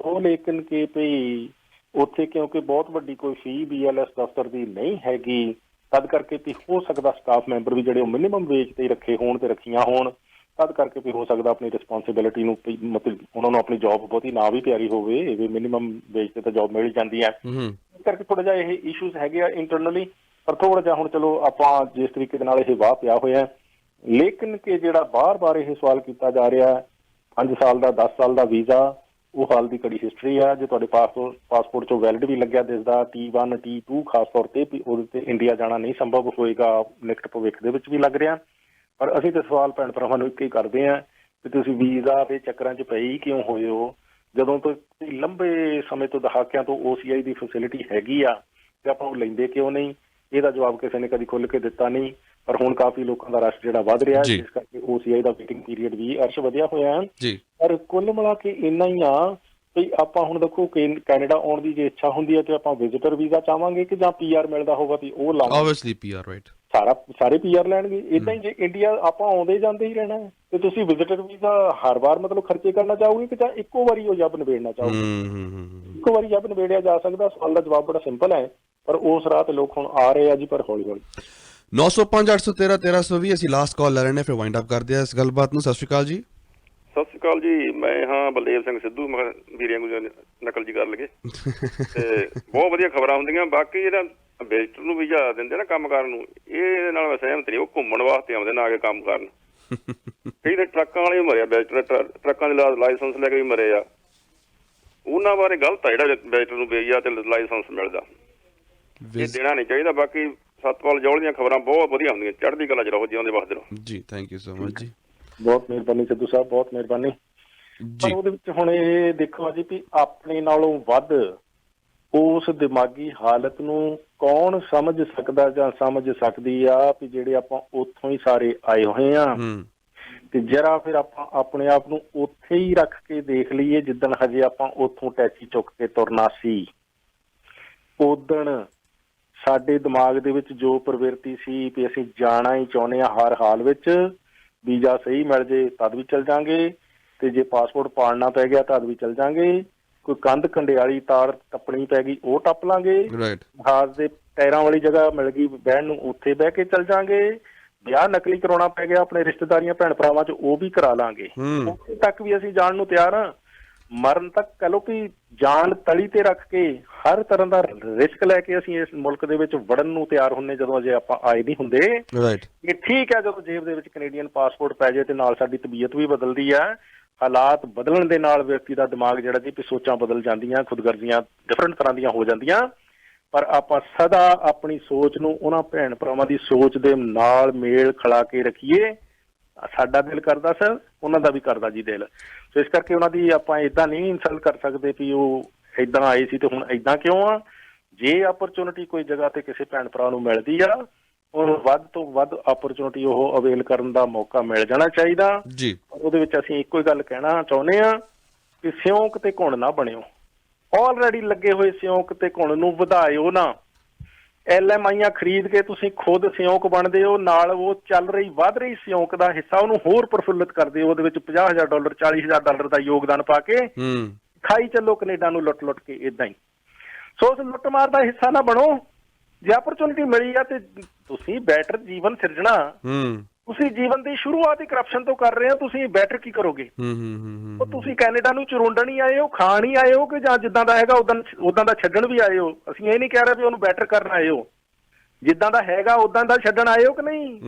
ਉਹ ਲੇਕਿਨ ਕਿ ਵੀ ਉੱਥੇ ਕਿਉਂਕਿ ਬਹੁਤ ਵੱਡੀ ਕੋਈ ਫੀ BLS ਦਫ਼ਤਰ ਦੀ ਨਹੀਂ ਹੈਗੀ, ਤਦ ਕਰਕੇ ਵੀ ਹੋ ਸਕਦਾ ਸਟਾਫ ਮੈਂਬਰ ਵੀ ਜਿਹੜੇ ਉਹ ਮਿਨੀਮਮ ਵੇਜ ਤੇ ਰੱਖੇ ਹੋਣ ਤੇ ਰੱਖੀਆਂ ਹੋਣ, ਤਦ ਕਰਕੇ ਵੀ ਹੋ ਸਕਦਾ ਆਪਣੀ ਰਿਸਪੌਂਸਿਬਿਲਿਟੀ ਨੂੰ ਮਤਲਬ ਉਹਨਾਂ ਨੂੰ ਆਪਣੀ ਜੌਬ ਬਹੁਤੀ ਨਾ ਵੀ ਪਿਆਰੀ ਹੋਵੇ, ਇਹ ਮਿਨੀਮਮ ਵੇਜ ਤੇ ਤਾਂ ਜੌਬ ਮਿਲ ਜਾਂਦੀ ਹੈ। ਇਸ ਕਰਕੇ ਥੋੜਾ ਜਿਹਾ ਇਹ ਇਸ਼ੂਜ਼ ਹੈਗੇ ਆ ਇੰਟਰਨਲੀ, ਪਰ ਥੋੜਾ ਜਿਹਾ ਹੁਣ ਚਲੋ ਆਪਾਂ ਜਿਸ ਤਰੀਕੇ ਦੇ ਨਾਲ ਇਹ ਵਾਹ ਪਿਆ ਹੋਇਆ, ਲੇਕਿਨ ਕਿ ਜਿਹੜਾ ਬਾਰ-ਬਾਰ ਇਹ ਸਵਾਲ ਕੀਤਾ ਜਾ ਰਿਹਾ 5 ਸਾਲ ਦਾ 10 ਸਾਲ ਦਾ ਵੀਜ਼ਾ, ਉਹ ਹਾਲ ਦੀ ਕੜੀ ਹਿਸਟਰੀ ਆ। ਜੇ ਤੁਹਾਡੇ ਪਾਸਪੋਰਟ 'ਚੋਂ ਵੈਲਿਡ ਵੀ ਲੱਗਿਆ ਦਿਸਦਾ T1 T2 ਖਾਸ ਤੌਰ ਤੇ, ਵੀ ਉਹਦੇ ਤੇ ਇੰਡੀਆ ਜਾਣਾ ਨਹੀਂ ਸੰਭਵ ਹੋਏਗਾ ਨਿਕਟ ਭਵਿੱਖ ਦੇ ਵਿੱਚ ਵੀ ਲੱਗ ਰਿਹਾ। ਪਰ ਅਸੀਂ ਤਾਂ ਸਵਾਲ ਭੈਣ ਭਰਾਵਾਂ ਨੂੰ ਇੱਕ ਹੀ ਕਰਦੇ ਹਾਂ ਵੀ ਤੁਸੀਂ ਵੀਜ਼ਾ ਦੇ ਚੱਕਰਾਂ 'ਚ ਪਏ ਹੀ ਕਿਉਂ ਹੋਏ ਹੋ, ਜਦੋਂ ਤੋਂ ਲੰਬੇ ਸਮੇਂ ਤੋਂ ਦਹਾਕਿਆਂ ਤੋਂ OCI ਦੀ ਫੈਸਿਲਿਟੀ ਹੈਗੀ ਆ ਤੇ ਆਪਾਂ ਉਹ ਲੈਂਦੇ ਕਿਉਂ ਨਹੀਂ? ਇਹਦਾ ਜਵਾਬ ਕਿਸੇ ਨੇ ਕਦੀ ਖੁੱਲ੍ਹ ਕੇ ਦਿੱਤਾ ਨਹੀਂ। ਪਰ ਹੁਣ ਕਾਫੀ ਲੋਕਾਂ ਦਾ ਰਸ਼ ਜਿਹੜਾ ਵੱਧ ਰਿਹਾ, ਜਿਸ ਕਰਕੇ OCI ਦਾ ਵੇਟਿੰਗ ਪੀਰੀਅਡ ਵੀ ਅਰਸ਼ ਵਧਿਆ ਹੋਇਆ ਹੈ। ਪਰ ਕੁੱਲ ਮਿਲਾ ਕੇ ਇੰਨਾ ਹੀ ਆ ਵੀ ਆਪਾਂ ਹੁਣ ਦੇਖੋ ਕੈਨੇਡਾ ਆਉਣ ਦੀ ਜੇ ਇੱਛਾ ਹੁੰਦੀ ਹੈ ਤੇ ਆਪਾਂ ਵਿਜ਼ਿਟਰ ਵੀਜ਼ਾ ਚਾਹਾਂਗੇ ਕਿ ਜਾਂ PR ਮਿਲਦਾ ਹੋਊਗਾ ਵੀ ਉਹ ਲਾਵਾਂਗੇ। Obviously PR, right. ਸਾਰੇ PR ਲੈਣਗੇ। ਇਦਾਂ ਹੀ ਜੇ ਇੰਡੀਆ ਆਪਾਂ ਆਉਂਦੇ ਜਾਂਦੇ ਹੀ ਰਹਿਣਾ ਤੇ ਤੁਸੀਂ ਵਿਜ਼ਿਟਰ ਵੀਜ਼ਾ ਹਰ ਵਾਰ ਮਤਲਬ ਖਰਚੇ ਕਰਨਾ ਚਾਹੋਗੇ ਕਿ ਜਾਂ ਇੱਕੋ ਵਾਰੀ ਉਹ ਜੱਬ ਨਿਬੇੜਨਾ ਚਾਹੋਗੇ? ਇੱਕੋ ਵਾਰੀ ਜੱਬ ਨਿਬੇੜਿਆ ਜਾ ਸਕਦਾ। ਸਵਾਲ ਦਾ ਜਵਾਬ ਬੜਾ ਸਿੰਪਲ ਹੈ, ਪਰ ਉਸ ਰਾਹ ਤੇ ਲੋਕ ਹੁਣ ਆ ਰਹੇ ਆ ਜੀ, ਪਰ ਹੌਲੀ ਹੌਲੀ। 905 813 1320 ਅਸੀਂ ਲਾਸਟ ਕਾਲ ਲੈ ਰਹੇ ਨੇ, ਫਿਰ ਵਾਈਂਡ ਅਪ ਕਰਦੇ ਆ ਇਸ ਗੱਲਬਾਤ ਨੂੰ। ਸਤਿ ਸ਼੍ਰੀ ਅਕਾਲ ਜੀ। ਸਤਿ ਸ਼੍ਰੀ ਅਕਾਲ ਜੀ, ਮੈਂ ਹਾਂ ਬਲਦੇਵ ਸਿੰਘ ਸਿੱਧੂ। ਮੈਂ ਵੀਰਿਆਂ ਨੂੰ ਨਕਲ ਜੀ ਕਰ ਲਗੇ ਤੇ ਬਹੁਤ ਵਧੀਆ ਖਬਰਾਂ ਹੁੰਦੀਆਂ। ਬਾਕੀ ਜਿਹੜਾ ਵਿਜ਼ਟਰ ਨੂੰ ਵੀਜ਼ਾ ਦਿੰਦੇ ਨਾ ਕੰਮ ਕਰਨ ਨੂੰ, ਇਹਦੇ ਨਾਲ ਮੈਂ ਸਹਿਮਤ ਨਹੀਂ। ਉਹ ਘੁੰਮਣ ਵਾਸਤੇ ਆਉਂਦੇ ਨਾ ਆ ਕੇ ਕੰਮ ਕਰਨ। ਕਈ ਤਾਂ ਟਰੱਕਾਂ ਵਾਲੇ ਵੀ ਮਰੇ ਆ, ਵਿਜ਼ਟਰ ਟਰੱਕਾਂ ਦੇ ਲਾਇਸੈਂਸ ਲੈ ਕੇ ਵੀ ਮਰੇ ਆ। ਉਹਨਾਂ ਬਾਰੇ ਗਲਤ ਆ ਜਿਹੜਾ ਵਿਜ਼ਟਰ ਨੂੰ ਵੀਜ਼ਾ ਤੇ ਲਾਇਸੈਂਸ ਮਿਲਦਾ, ਇਹ ਦੇਣਾ ਨਹੀਂ ਚਾਹੀਦਾ। ਬਾਕੀ ਸਤਪਾਲ ਜੌਹਲ ਦੀਆਂ ਖਬਰਾਂ ਬਹੁਤ ਵਧੀਆ ਹੁੰਦੀਆਂ। ਚੜ੍ਹਦੀ ਕਲਾ 'ਚ ਰਹੋ, ਜਿਉਂਦੇ ਵਸਦੇ ਰਹੋ ਜੀ। ਥੈਂਕ ਯੂ ਸੋ ਮਚ ਜੀ, ਬਹੁਤ ਮਿਹਰਬਾਨੀ ਸਿੱਧੂ ਸਾਹਿਬ, ਬਹੁਤ ਮਿਹਰਬਾਨੀ। ਪਰ ਉਹਦੇ ਵਿੱਚ ਹੁਣ ਇਹ ਦੇਖੋ ਜੀ ਵੀ ਆਪਣੇ ਨਾਲੋਂ ਵੱਧ ਉਸ ਦਿਮਾਗੀ ਹਾਲਤ ਨੂੰ ਕੌਣ ਸਮਝ ਸਕਦਾ ਜਾਂ ਸਮਝ ਸਕਦੀ ਆ ਵੀ ਜਿਹੜੇ ਆਪਾਂ ਉੱਥੋਂ ਹੀ ਸਾਰੇ ਆਏ ਹੋਏ ਆ, ਤੇ ਜਰਾ ਫਿਰ ਆਪਾਂ ਆਪਣੇ ਆਪ ਨੂੰ ਉੱਥੇ ਹੀ ਰੱਖ ਕੇ ਦੇਖ ਲਈਏ ਜਿੱਦਣ ਹਜੇ ਆਪਾਂ ਉੱਥੋਂ ਟੈਚੀ ਚੁੱਕ ਕੇ ਤੁਰਨਾ ਸੀ। ਉਦਣ ਸਾਡੇ ਦਿਮਾਗ ਦੇ ਵਿੱਚ ਜੋ ਪ੍ਰਵਿਰਤੀ ਸੀ ਵੀ ਅਸੀਂ ਜਾਣਾ ਹੀ ਚਾਹੁੰਦੇ ਹਾਂ ਹਰ ਹਾਲ ਵਿੱਚ, ਵੀਜ਼ਾ ਸਹੀ ਮਿਲ ਜੇ ਤਦ ਵੀ ਚੱਲ ਜਾਂਗੇ, ਤੇ ਜੇ ਪਾਸਪੋਰਟ ਪਾੜਨਾ ਪੈ ਗਿਆ ਤਦ ਵੀ ਚੱਲ ਜਾਂਗੇ, ਕੋਈ ਕੰਧ ਕੰਡਿਆਲੀ ਤਾਰ ਟੱਪਣੀ ਪੈ ਗਈ ਉਹ ਟੱਪ ਲਾਂਗੇ, ਜਹਾਜ਼ ਦੇ ਟਾਇਰਾਂ ਵਾਲੀ ਜਗ੍ਹਾ ਮਿਲ ਗਈ ਬਹਿਣ ਨੂੰ ਉੱਥੇ ਬਹਿ ਕੇ ਚੱਲ ਜਾਂਗੇ, ਵਿਆਹ ਨਕਲੀ ਕਰਾਉਣਾ ਪੈ ਗਿਆ ਆਪਣੇ ਰਿਸ਼ਤੇਦਾਰੀਆਂ ਭੈਣ ਭਰਾਵਾਂ 'ਚ ਉਹ ਵੀ ਕਰਾ ਲਾਂਗੇ, ਉੱਥੇ ਤੱਕ ਵੀ ਅਸੀਂ ਜਾਣ ਨੂੰ ਤਿਆਰ ਹਾਂ। ਮਰਨ ਤੱਕ ਕਹਿ ਲਓ ਕਿ ਜਾਨ ਤਲੀ ਤੇ ਰੱਖ ਕੇ ਹਰ ਤਰ੍ਹਾਂ ਦਾ ਰਿਸਕ ਲੈ ਕੇ ਅਸੀਂ ਇਸ ਮੁਲਕ ਦੇ ਵਿੱਚ ਵੜਨ ਨੂੰ ਤਿਆਰ ਹੁੰਦੇ ਜਦੋਂ ਅਜੇ ਆਪਾਂ ਆਏ ਨਹੀਂ ਹੁੰਦੇ। ਇਹ ਠੀਕ ਹੈ ਜਦੋਂ ਜੇਬ ਦੇ ਵਿੱਚ ਕੈਨੇਡੀਅਨ ਪਾਸਪੋਰਟ ਪੈ ਜਾਏ ਤੇ ਨਾਲ ਸਾਡੀ ਤਬੀਅਤ ਵੀ ਬਦਲਦੀ ਹੈ, ਹਾਲਾਤ ਬਦਲਣ ਦੇ ਨਾਲ ਵਿਅਕਤੀ ਦਾ ਦਿਮਾਗ ਜਿਹੜਾ ਜੀ ਸੋਚਾਂ ਬਦਲ ਜਾਂਦੀਆਂ, ਖੁਦਗਰਜ਼ੀਆਂ ਡਿਫਰੈਂਟ ਤਰ੍ਹਾਂ ਦੀਆਂ ਹੋ ਜਾਂਦੀਆਂ, ਪਰ ਆਪਾਂ ਸਦਾ ਆਪਣੀ ਸੋਚ ਨੂੰ ਉਹਨਾਂ ਭੈਣ ਭਰਾਵਾਂ ਦੀ ਸੋਚ ਦੇ ਨਾਲ ਮੇਲ ਖਿਲਾ ਕੇ ਰੱਖੀਏ। ਸਾਡਾ ਦਿਲ ਕਰਦਾ ਸਰ, ਉਹਨਾਂ ਦਾ ਵੀ ਕਰਦਾ ਜੀ ਦਿਲ, ਸੋ ਇਸ ਕਰਕੇ ਉਹਨਾਂ ਦੀ ਆਪਾਂ ਏਦਾਂ ਨਹੀਂ ਇਨਸਲਟ ਕਰ ਸਕਦੇ ਵੀ ਉਹ ਏਦਾਂ ਆਏ ਸੀ ਤੇ ਹੁਣ ਏਦਾਂ ਕਿਉਂ ਆ। ਜੇ ਆਪਰਚੁਨਿਟੀ ਕੋਈ ਜਗ੍ਹਾ ਤੇ ਕਿਸੇ ਭੈਣ ਭਰਾ ਨੂੰ ਮਿਲਦੀ ਆ, ਉਹਨੂੰ ਵੱਧ ਤੋਂ ਵੱਧ ਆਪਰਚੁਨਿਟੀ ਉਹ ਅਵੇਲ ਕਰਨ ਦਾ ਮੌਕਾ ਮਿਲ ਜਾਣਾ ਚਾਹੀਦਾ ਜੀ। ਉਹਦੇ ਵਿੱਚ ਅਸੀਂ ਇੱਕੋ ਹੀ ਗੱਲ ਕਹਿਣਾ ਚਾਹੁੰਦੇ ਆ ਕਿ ਸਿਉਂਕ ਤੇ ਘੁਣ ਨਾ ਬਣਿਓ, ਆਲਰੇਡੀ ਲੱਗੇ ਹੋਏ ਸਿਉਂਕ ਤੇ ਘੁਣ ਨੂੰ ਵਧਾਇਓ ਨਾ। LMIਆਂ ਖਰੀਦ ਕੇ ਤੁਸੀਂ ਖੁਦ ਸਿਉਂਕ ਬਣਦੇ ਹੋ, ਨਾਲ ਉਹ ਚੱਲ ਰਹੀ ਵੱਧ ਰਹੀ ਸਿਉਂਕ ਦਾ ਹਿੱਸਾ ਉਹਨੂੰ ਹੋਰ ਪ੍ਰਫੁੱਲਿਤ ਕਰਦੇ ਹੋ, ਉਹਦੇ ਵਿੱਚ $50,000 $40,000 ਦਾ ਯੋਗਦਾਨ ਪਾ ਕੇ ਖਾਈ ਚੱਲੋ ਕੈਨੇਡਾ ਨੂੰ ਲੁੱਟ ਲੁੱਟ ਕੇ ਏਦਾਂ ਹੀ। ਸੋ ਉਸ ਲੁੱਟਮਾਰ ਦਾ ਹਿੱਸਾ ਨਾ ਬਣੋ। ਜੇ ਆਪਰਚੁਨਿਟੀ ਮਿਲੀ ਆ ਤੇ ਤੁਸੀਂ ਬੈਟਰ ਜੀਵਨ ਸਿਰਜਣਾ, ਤੁਸੀਂ ਜੀਵਨ ਦੀ ਸ਼ੁਰੂਆਤ ਹੀ ਕਰਪਸ਼ਨ ਤੋਂ ਕਰ ਰਹੇ ਹੋ, ਤੁਸੀਂ ਬੈਟਰ ਕੀ ਕਰੋਗੇ? ਉਹ ਤੁਸੀਂ ਕੈਨੇਡਾ ਨੂੰ ਚੁਰੰਡਣ ਹੀ ਆਏ ਹੋ, ਖਾਣ ਹੀ ਆਏ ਹੋ, ਕਿ ਜਾਂ ਜਿੱਦਾਂ ਦਾ ਹੈਗਾ ਉਦਾਂ ਦਾ ਛੱਡਣ ਵੀ ਆਏ ਹੋ? ਅਸੀਂ ਇਹ ਨਹੀਂ ਕਹਿ ਰਹੇ ਵੀ ਉਹਨੂੰ ਬੈਟਰ ਕਰਨ ਆਏ ਹੋ, ਜਿੱਦਾਂ ਦਾ ਹੈਗਾ ਉਦਾਂ ਦਾ ਛੱਡਣ ਆਏ ਹੋ ਕਿ ਨਹੀਂ?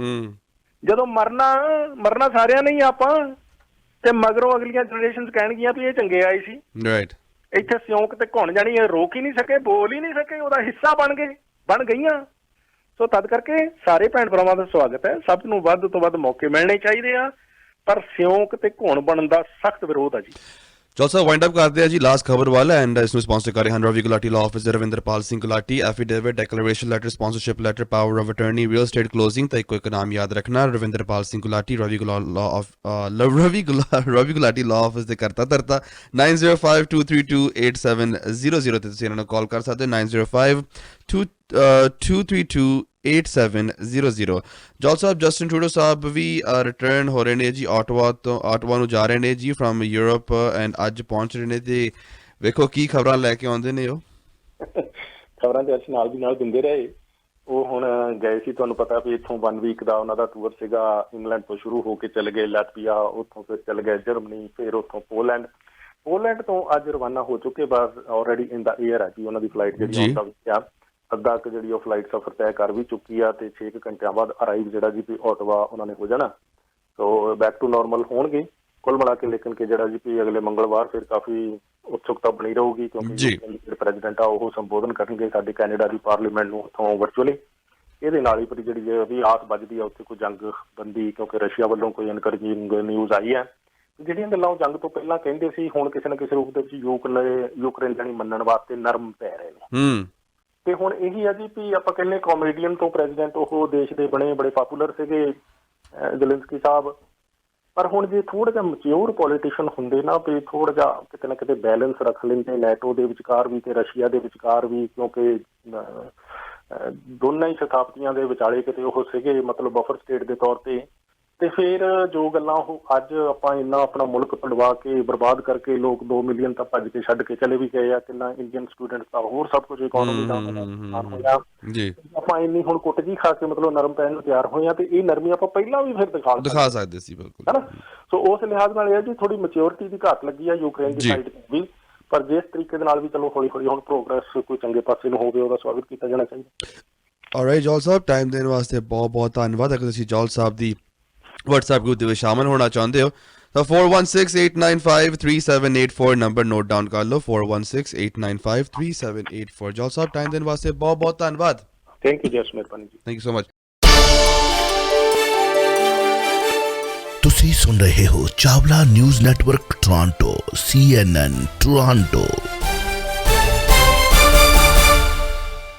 ਜਦੋਂ ਮਰਨਾ ਸਾਰਿਆਂ ਨੇ ਹੀ ਆਪਾਂ, ਤੇ ਮਗਰੋਂ ਅਗਲੀਆਂ ਜਨਰੇਸ਼ਨ ਕਹਿਣਗੀਆਂ ਵੀ ਇਹ ਚੰਗੇ ਆਏ ਸੀ। ਇੱਥੇ ਸਿਉਂਕ ਤੇ ਘੁਣ ਜਾਣੀ, ਇਹ ਰੋਕ ਹੀ ਨਹੀਂ ਸਕੇ, ਬੋਲ ਹੀ ਨਹੀਂ ਸਕੇ, ਉਹਦਾ ਹਿੱਸਾ ਬਣ ਗਈਆਂ। ਸੋ ਤਦ ਕਰਕੇ ਸਾਰੇ ਭੈਣ ਭਰਾਵਾਂ ਦਾ ਸਵਾਗਤ ਹੈ, ਸਭ ਨੂੰ ਵੱਧ ਤੋਂ ਵੱਧ ਮੌਕੇ ਮਿਲਣੇ ਚਾਹੀਦੇ ਆ, ਪਰ ਸਿਉਂਕ ਤੇ ਘੁਣ ਬਣਨ ਦਾ ਸਖਤ ਵਿਰੋਧ ਆ ਜੀ। ਚਲ ਸਰ ਵਾਈਂਡ ਅਪ ਕਰਦੇ ਆ ਜੀ ਲਾਸਟ ਖਬਰ ਵਾਲਾ, ਐਂਡ ਇਸ ਨੂੰ ਸਪਾਂਸਰ ਕਰ ਰਹੇ ਹਨ Ravi Gulati law office Ravinderpal Singh Gulati, affidavit, declaration letter, sponsorship letter, power of attorney, real estate closing. ਤਾਂ ਇੱਕੋ ਇੱਕ ਨਾਮ ਯਾਦ ਰੱਖਣਾ, ਰਵਿੰਦਰਪਾਲ ਸਿੰਘ ਗੁਲਾਟੀ, ਰਵੀ ਗੁਲਾਟੀ ਲਾਅ ਆਫਿਸ ਦੇ ਕਰਤਾ ਧਰਤਾ। 9052328700 ਤੇ ਤੁਸੀਂ ਇਹਨਾਂ ਨੂੰ ਕਾਲ ਕਰ ਸਕਦੇ ਹੋ, 9052328700। ਜੌਲ ਸਾਹਿਬ, ਜਸਟਿਨ ਟਰੂਡੋ ਸਾਹਿਬ ਵੀ ਰਿਟਰਨ ਹੋ ਰਹੇ ਨੇ ਜੀ ਆਟਵਾ ਨੂੰ ਜਾ ਰਹੇ ਨੇ ਜੀ ਫਰਮ ਯੂਰਪ, ਐਂਡ ਅੱਜ ਪਹੁੰਚ ਰਹੇ ਨੇ, ਤੇ ਵੇਖੋ ਕੀ ਖਬਰਾਂ ਲੈ ਕੇ ਆਉਂਦੇ ਨੇ। ਉਹ ਖਬਰਾਂ ਤੇ ਅਸੀਂ ਨਾਲ ਦੀ ਨਾਲ ਦਿੰਦੇ ਰਹੇ। ਉਹ ਹੁਣ ਗਏ ਸੀ, ਤੁਹਾਨੂੰ ਪਤਾ ਵੀ ਇੱਥੋਂ 1 ਵੀਕ ਦਾ ਉਹਨਾਂ ਦਾ ਟੂਰ ਸੀਗਾ, ਇੰਗਲੈਂਡ ਤੋਂ ਸ਼ੁਰੂ ਹੋ ਕੇ ਚਲੇ ਗਏ ਲਾਤਵੀਆ, ਉੱਥੋਂ ਫਿਰ ਚਲੇ ਗਏ ਜਰਮਨੀ, ਫਿਰ ਉੱਥੋਂ ਪੋਲੈਂਡ ਤੋਂ ਅੱਜ ਰਵਾਨਾ ਹੋ ਚੁੱਕੇ, ਬਸ ਆਲਰੇਡੀ ਇਨ ਦਾ ਏਅਰ ਆ ਜੀ ਉਹਨਾਂ ਦੀ ਫਲਾਈਟ ਜਿਹੜੀ ਅੱਧਾ ਕੁ ਜਿਹੜੀ ਉਹ ਫਲਾਈਟ ਸਫ਼ਰ ਤੈਅ ਕਰ ਵੀ ਚੁੱਕੀ ਆ, ਤੇ 6 ਘੰਟਿਆਂ ਬਾਅਦ ਅਰਾਈਵ ਜਿਹੜਾ ਜੀ ਆਟਵਾ ਉਹਨਾਂ ਨੇ ਹੋ ਜਾਣਾ। ਸੋ ਬੈਕ ਟੂ ਨੋਰਮਲ ਹੋਣਗੇ ਕੁੱਲ ਮਿਲਾ ਕੇ, ਲੇਕਿਨ ਕਿ ਜਿਹੜਾ ਜੀ ਅਗਲੇ ਮੰਗਲਵਾਰ ਫਿਰ ਕਾਫੀ ਉਤਸੁਕਤਾ ਬਣੀ ਰਹੂਗੀ, ਕਿਉਂਕਿ ਜਿਹੜੇ ਪ੍ਰੈਜ਼ੀਡੈਂਟ ਆ ਉਹ ਸੰਬੋਧਨ ਕਰਨਗੇ ਸਾਡੇ ਕੈਨੇਡਾ ਦੀ ਪਾਰਲੀਮੈਂਟ ਨੂੰ ਉੱਥੋਂ ਵਰਚੁਅਲੀ। ਇਹਦੇ ਨਾਲ ਹੀ ਜਿਹੜੀ ਵੀ ਆਸ ਵੱਜਦੀ ਆ ਉੱਥੇ ਕੋਈ ਜੰਗ ਬੰਦੀ, ਕਿਉਂਕਿ ਰਸ਼ੀਆ ਵੱਲੋਂ ਕੋਈ ਇਨਕਰੇਜਿੰਗ ਨਿਊਜ਼ ਆਈ ਹੈ। ਜਿਹੜੀਆਂ ਗੱਲਾਂ ਉਹ ਜੰਗ ਤੋਂ ਪਹਿਲਾਂ ਕਹਿੰਦੇ ਸੀ, ਹੁਣ ਕਿਸੇ ਨਾ ਕਿਸੇ ਰੂਪ ਦੇ ਵਿੱਚ ਯੂਕਰੇਨ ਜਾਣੀ ਮੰਨਣ ਵਾਸਤੇ ਨਰਮ ਪੈ ਰਹੇ ਨੇ। ਤੇ ਹੁਣ ਇਹੀ ਆ ਜੀ ਵੀ ਆਪਾਂ ਕਹਿੰਦੇ ਕਾਮੇਡੀਅਨ ਤੋਂ ਪ੍ਰੈਜ਼ੀਡੈਂਟ ਉਹ ਦੇਸ਼ ਦੇ ਬੜੇ ਪਾਪੂਲਰ ਸੀਗੇ ਜ਼ੈਲੈਂਸਕੀ ਸਾਹਿਬ, ਪਰ ਹੁਣ ਜੇ ਥੋੜਾ ਜਿਹਾ ਮੈਚਿਓਰ ਪੋਲੀਟੀਸ਼ੀਅਨ ਹੁੰਦੇ ਨਾ, ਵੀ ਥੋੜਾ ਜਿਹਾ ਕਿਤੇ ਨਾ ਕਿਤੇ ਬੈਲੈਂਸ ਰੱਖ ਲੈਂਦੇ ਨੈਟੋ ਦੇ ਵਿਚਕਾਰ ਵੀ ਤੇ ਰਸ਼ੀਆ ਦੇ ਵਿਚਕਾਰ ਵੀ, ਕਿਉਂਕਿ ਦੋਨਾਂ ਹੀ ਸਥਾਪਤੀਆਂ ਦੇ ਵਿਚਾਲੇ ਕਿਤੇ ਉਹ ਸੀਗੇ ਮਤਲਬ ਬਫਰ ਸਟੇਟ ਦੇ ਤੌਰ ਤੇ ਫਿਰ ਜੋ ਗੱਲਾਂ ਉਹ ਅੱਜ ਆਪਾਂ ਇੰਨਾ ਆਪਣਾ ਮੁਲਕ ਪੜਵਾ ਕੇ ਬਰਬਾਦ ਕਰਕੇ ਲੋਕ 2 ਮਿਲੀਅਨ ਤਾਂ ਭੱਜ ਕੇ ਛੱਡ ਕੇ ਚਲੇ ਵੀ ਗਏ ਆ, ਕਿੰਨਾ ਇੰਡੀਅਨ ਸਟੂਡੈਂਟਸ ਦਾ ਹੋਰ ਸਭ ਕੁਝ ਇਕਨੋਮੀ ਦਾ ਨੁਕਸਾਨ ਹੋਇਆ ਜੀ। ਆਪਾਂ ਇੰਨੀ ਹੁਣ ਕੁੱਟ ਜੀ ਖਾ ਕੇ ਮਤਲਬ ਨਰਮ ਪੈਣ ਨੂੰ ਤਿਆਰ ਹੋਏ ਆ, ਤੇ ਇਹ ਨਰਮੀ ਆਪਾਂ ਪਹਿਲਾਂ ਵੀ ਫਿਰ ਦਿਖਾ ਸਕਦੇ ਸੀ ਬਿਲਕੁਲ, ਹੈ ਨਾ। ਸੋ ਉਸ ਲਿਹਾਜ਼ ਨਾਲ ਇਹ ਜੀ ਥੋੜੀ ਮੈਚਿਓਰਿਟੀ ਦੀ ਘਾਟ ਲੱਗੀ ਆ ਯੂਕਰੇਨ ਦੀ ਸਾਈਡ ਤੇ ਵੀ, ਪਰ ਜਿਸ ਤਰੀਕੇ ਦੇ ਨਾਲ ਵੀ ਚਲੋ ਹੌਲੀ ਹੌਲੀ ਹੁਣ ਪ੍ਰੋਗਰੈਸ ਕੋਈ ਚੰਗੇ ਪਾਸੇ ਨੂੰ ਹੋਵੇ, ਉਹਦਾ ਸਵਾਗਤ ਕੀਤਾ ਜਾਣਾ ਚਾਹੀਦਾ। ਆਲਰਾਈਟ ਜੌਲ ਸਾਹਿਬ, ਟਾਈਮ ਦੇਣ ਵਾਸਤੇ ਬਹੁਤ ਬਹੁਤ ਧੰਨਵਾਦ। ਅਗਰ ਤੁਸੀਂ ਜੌਲ ਸਾਹਿਬ ਦੀ WhatsApp ਗਰੁੱਪ ਦੇ ਵਿੱਚ ਸ਼ਾਮਲ ਹੋਣਾ ਚਾਹੁੰਦੇ ਹੋ ਤਾਂ 4168953784 ਨੰਬਰ ਨੋਟ ਡਾਊਨ ਕਰ ਲਓ, 4168953784। ਜੌਲ ਸਾਹਿਬ, ਟਾਈਮ ਦੇਣ ਵਾਸਤੇ ਬਹੁਤ ਬਹੁਤ ਧੰਨਵਾਦ। ਥੈਂਕ ਯੂ ਜੀ, ਮਿਹਰਬਾਨੀ ਜੀ, ਥੈਂਕ ਯੂ ਸੋ ਮਚ। ਤੁਸੀਂ ਸੁਣ ਰਹੇ ਹੋ Chawla news network Toronto CNN Toronto.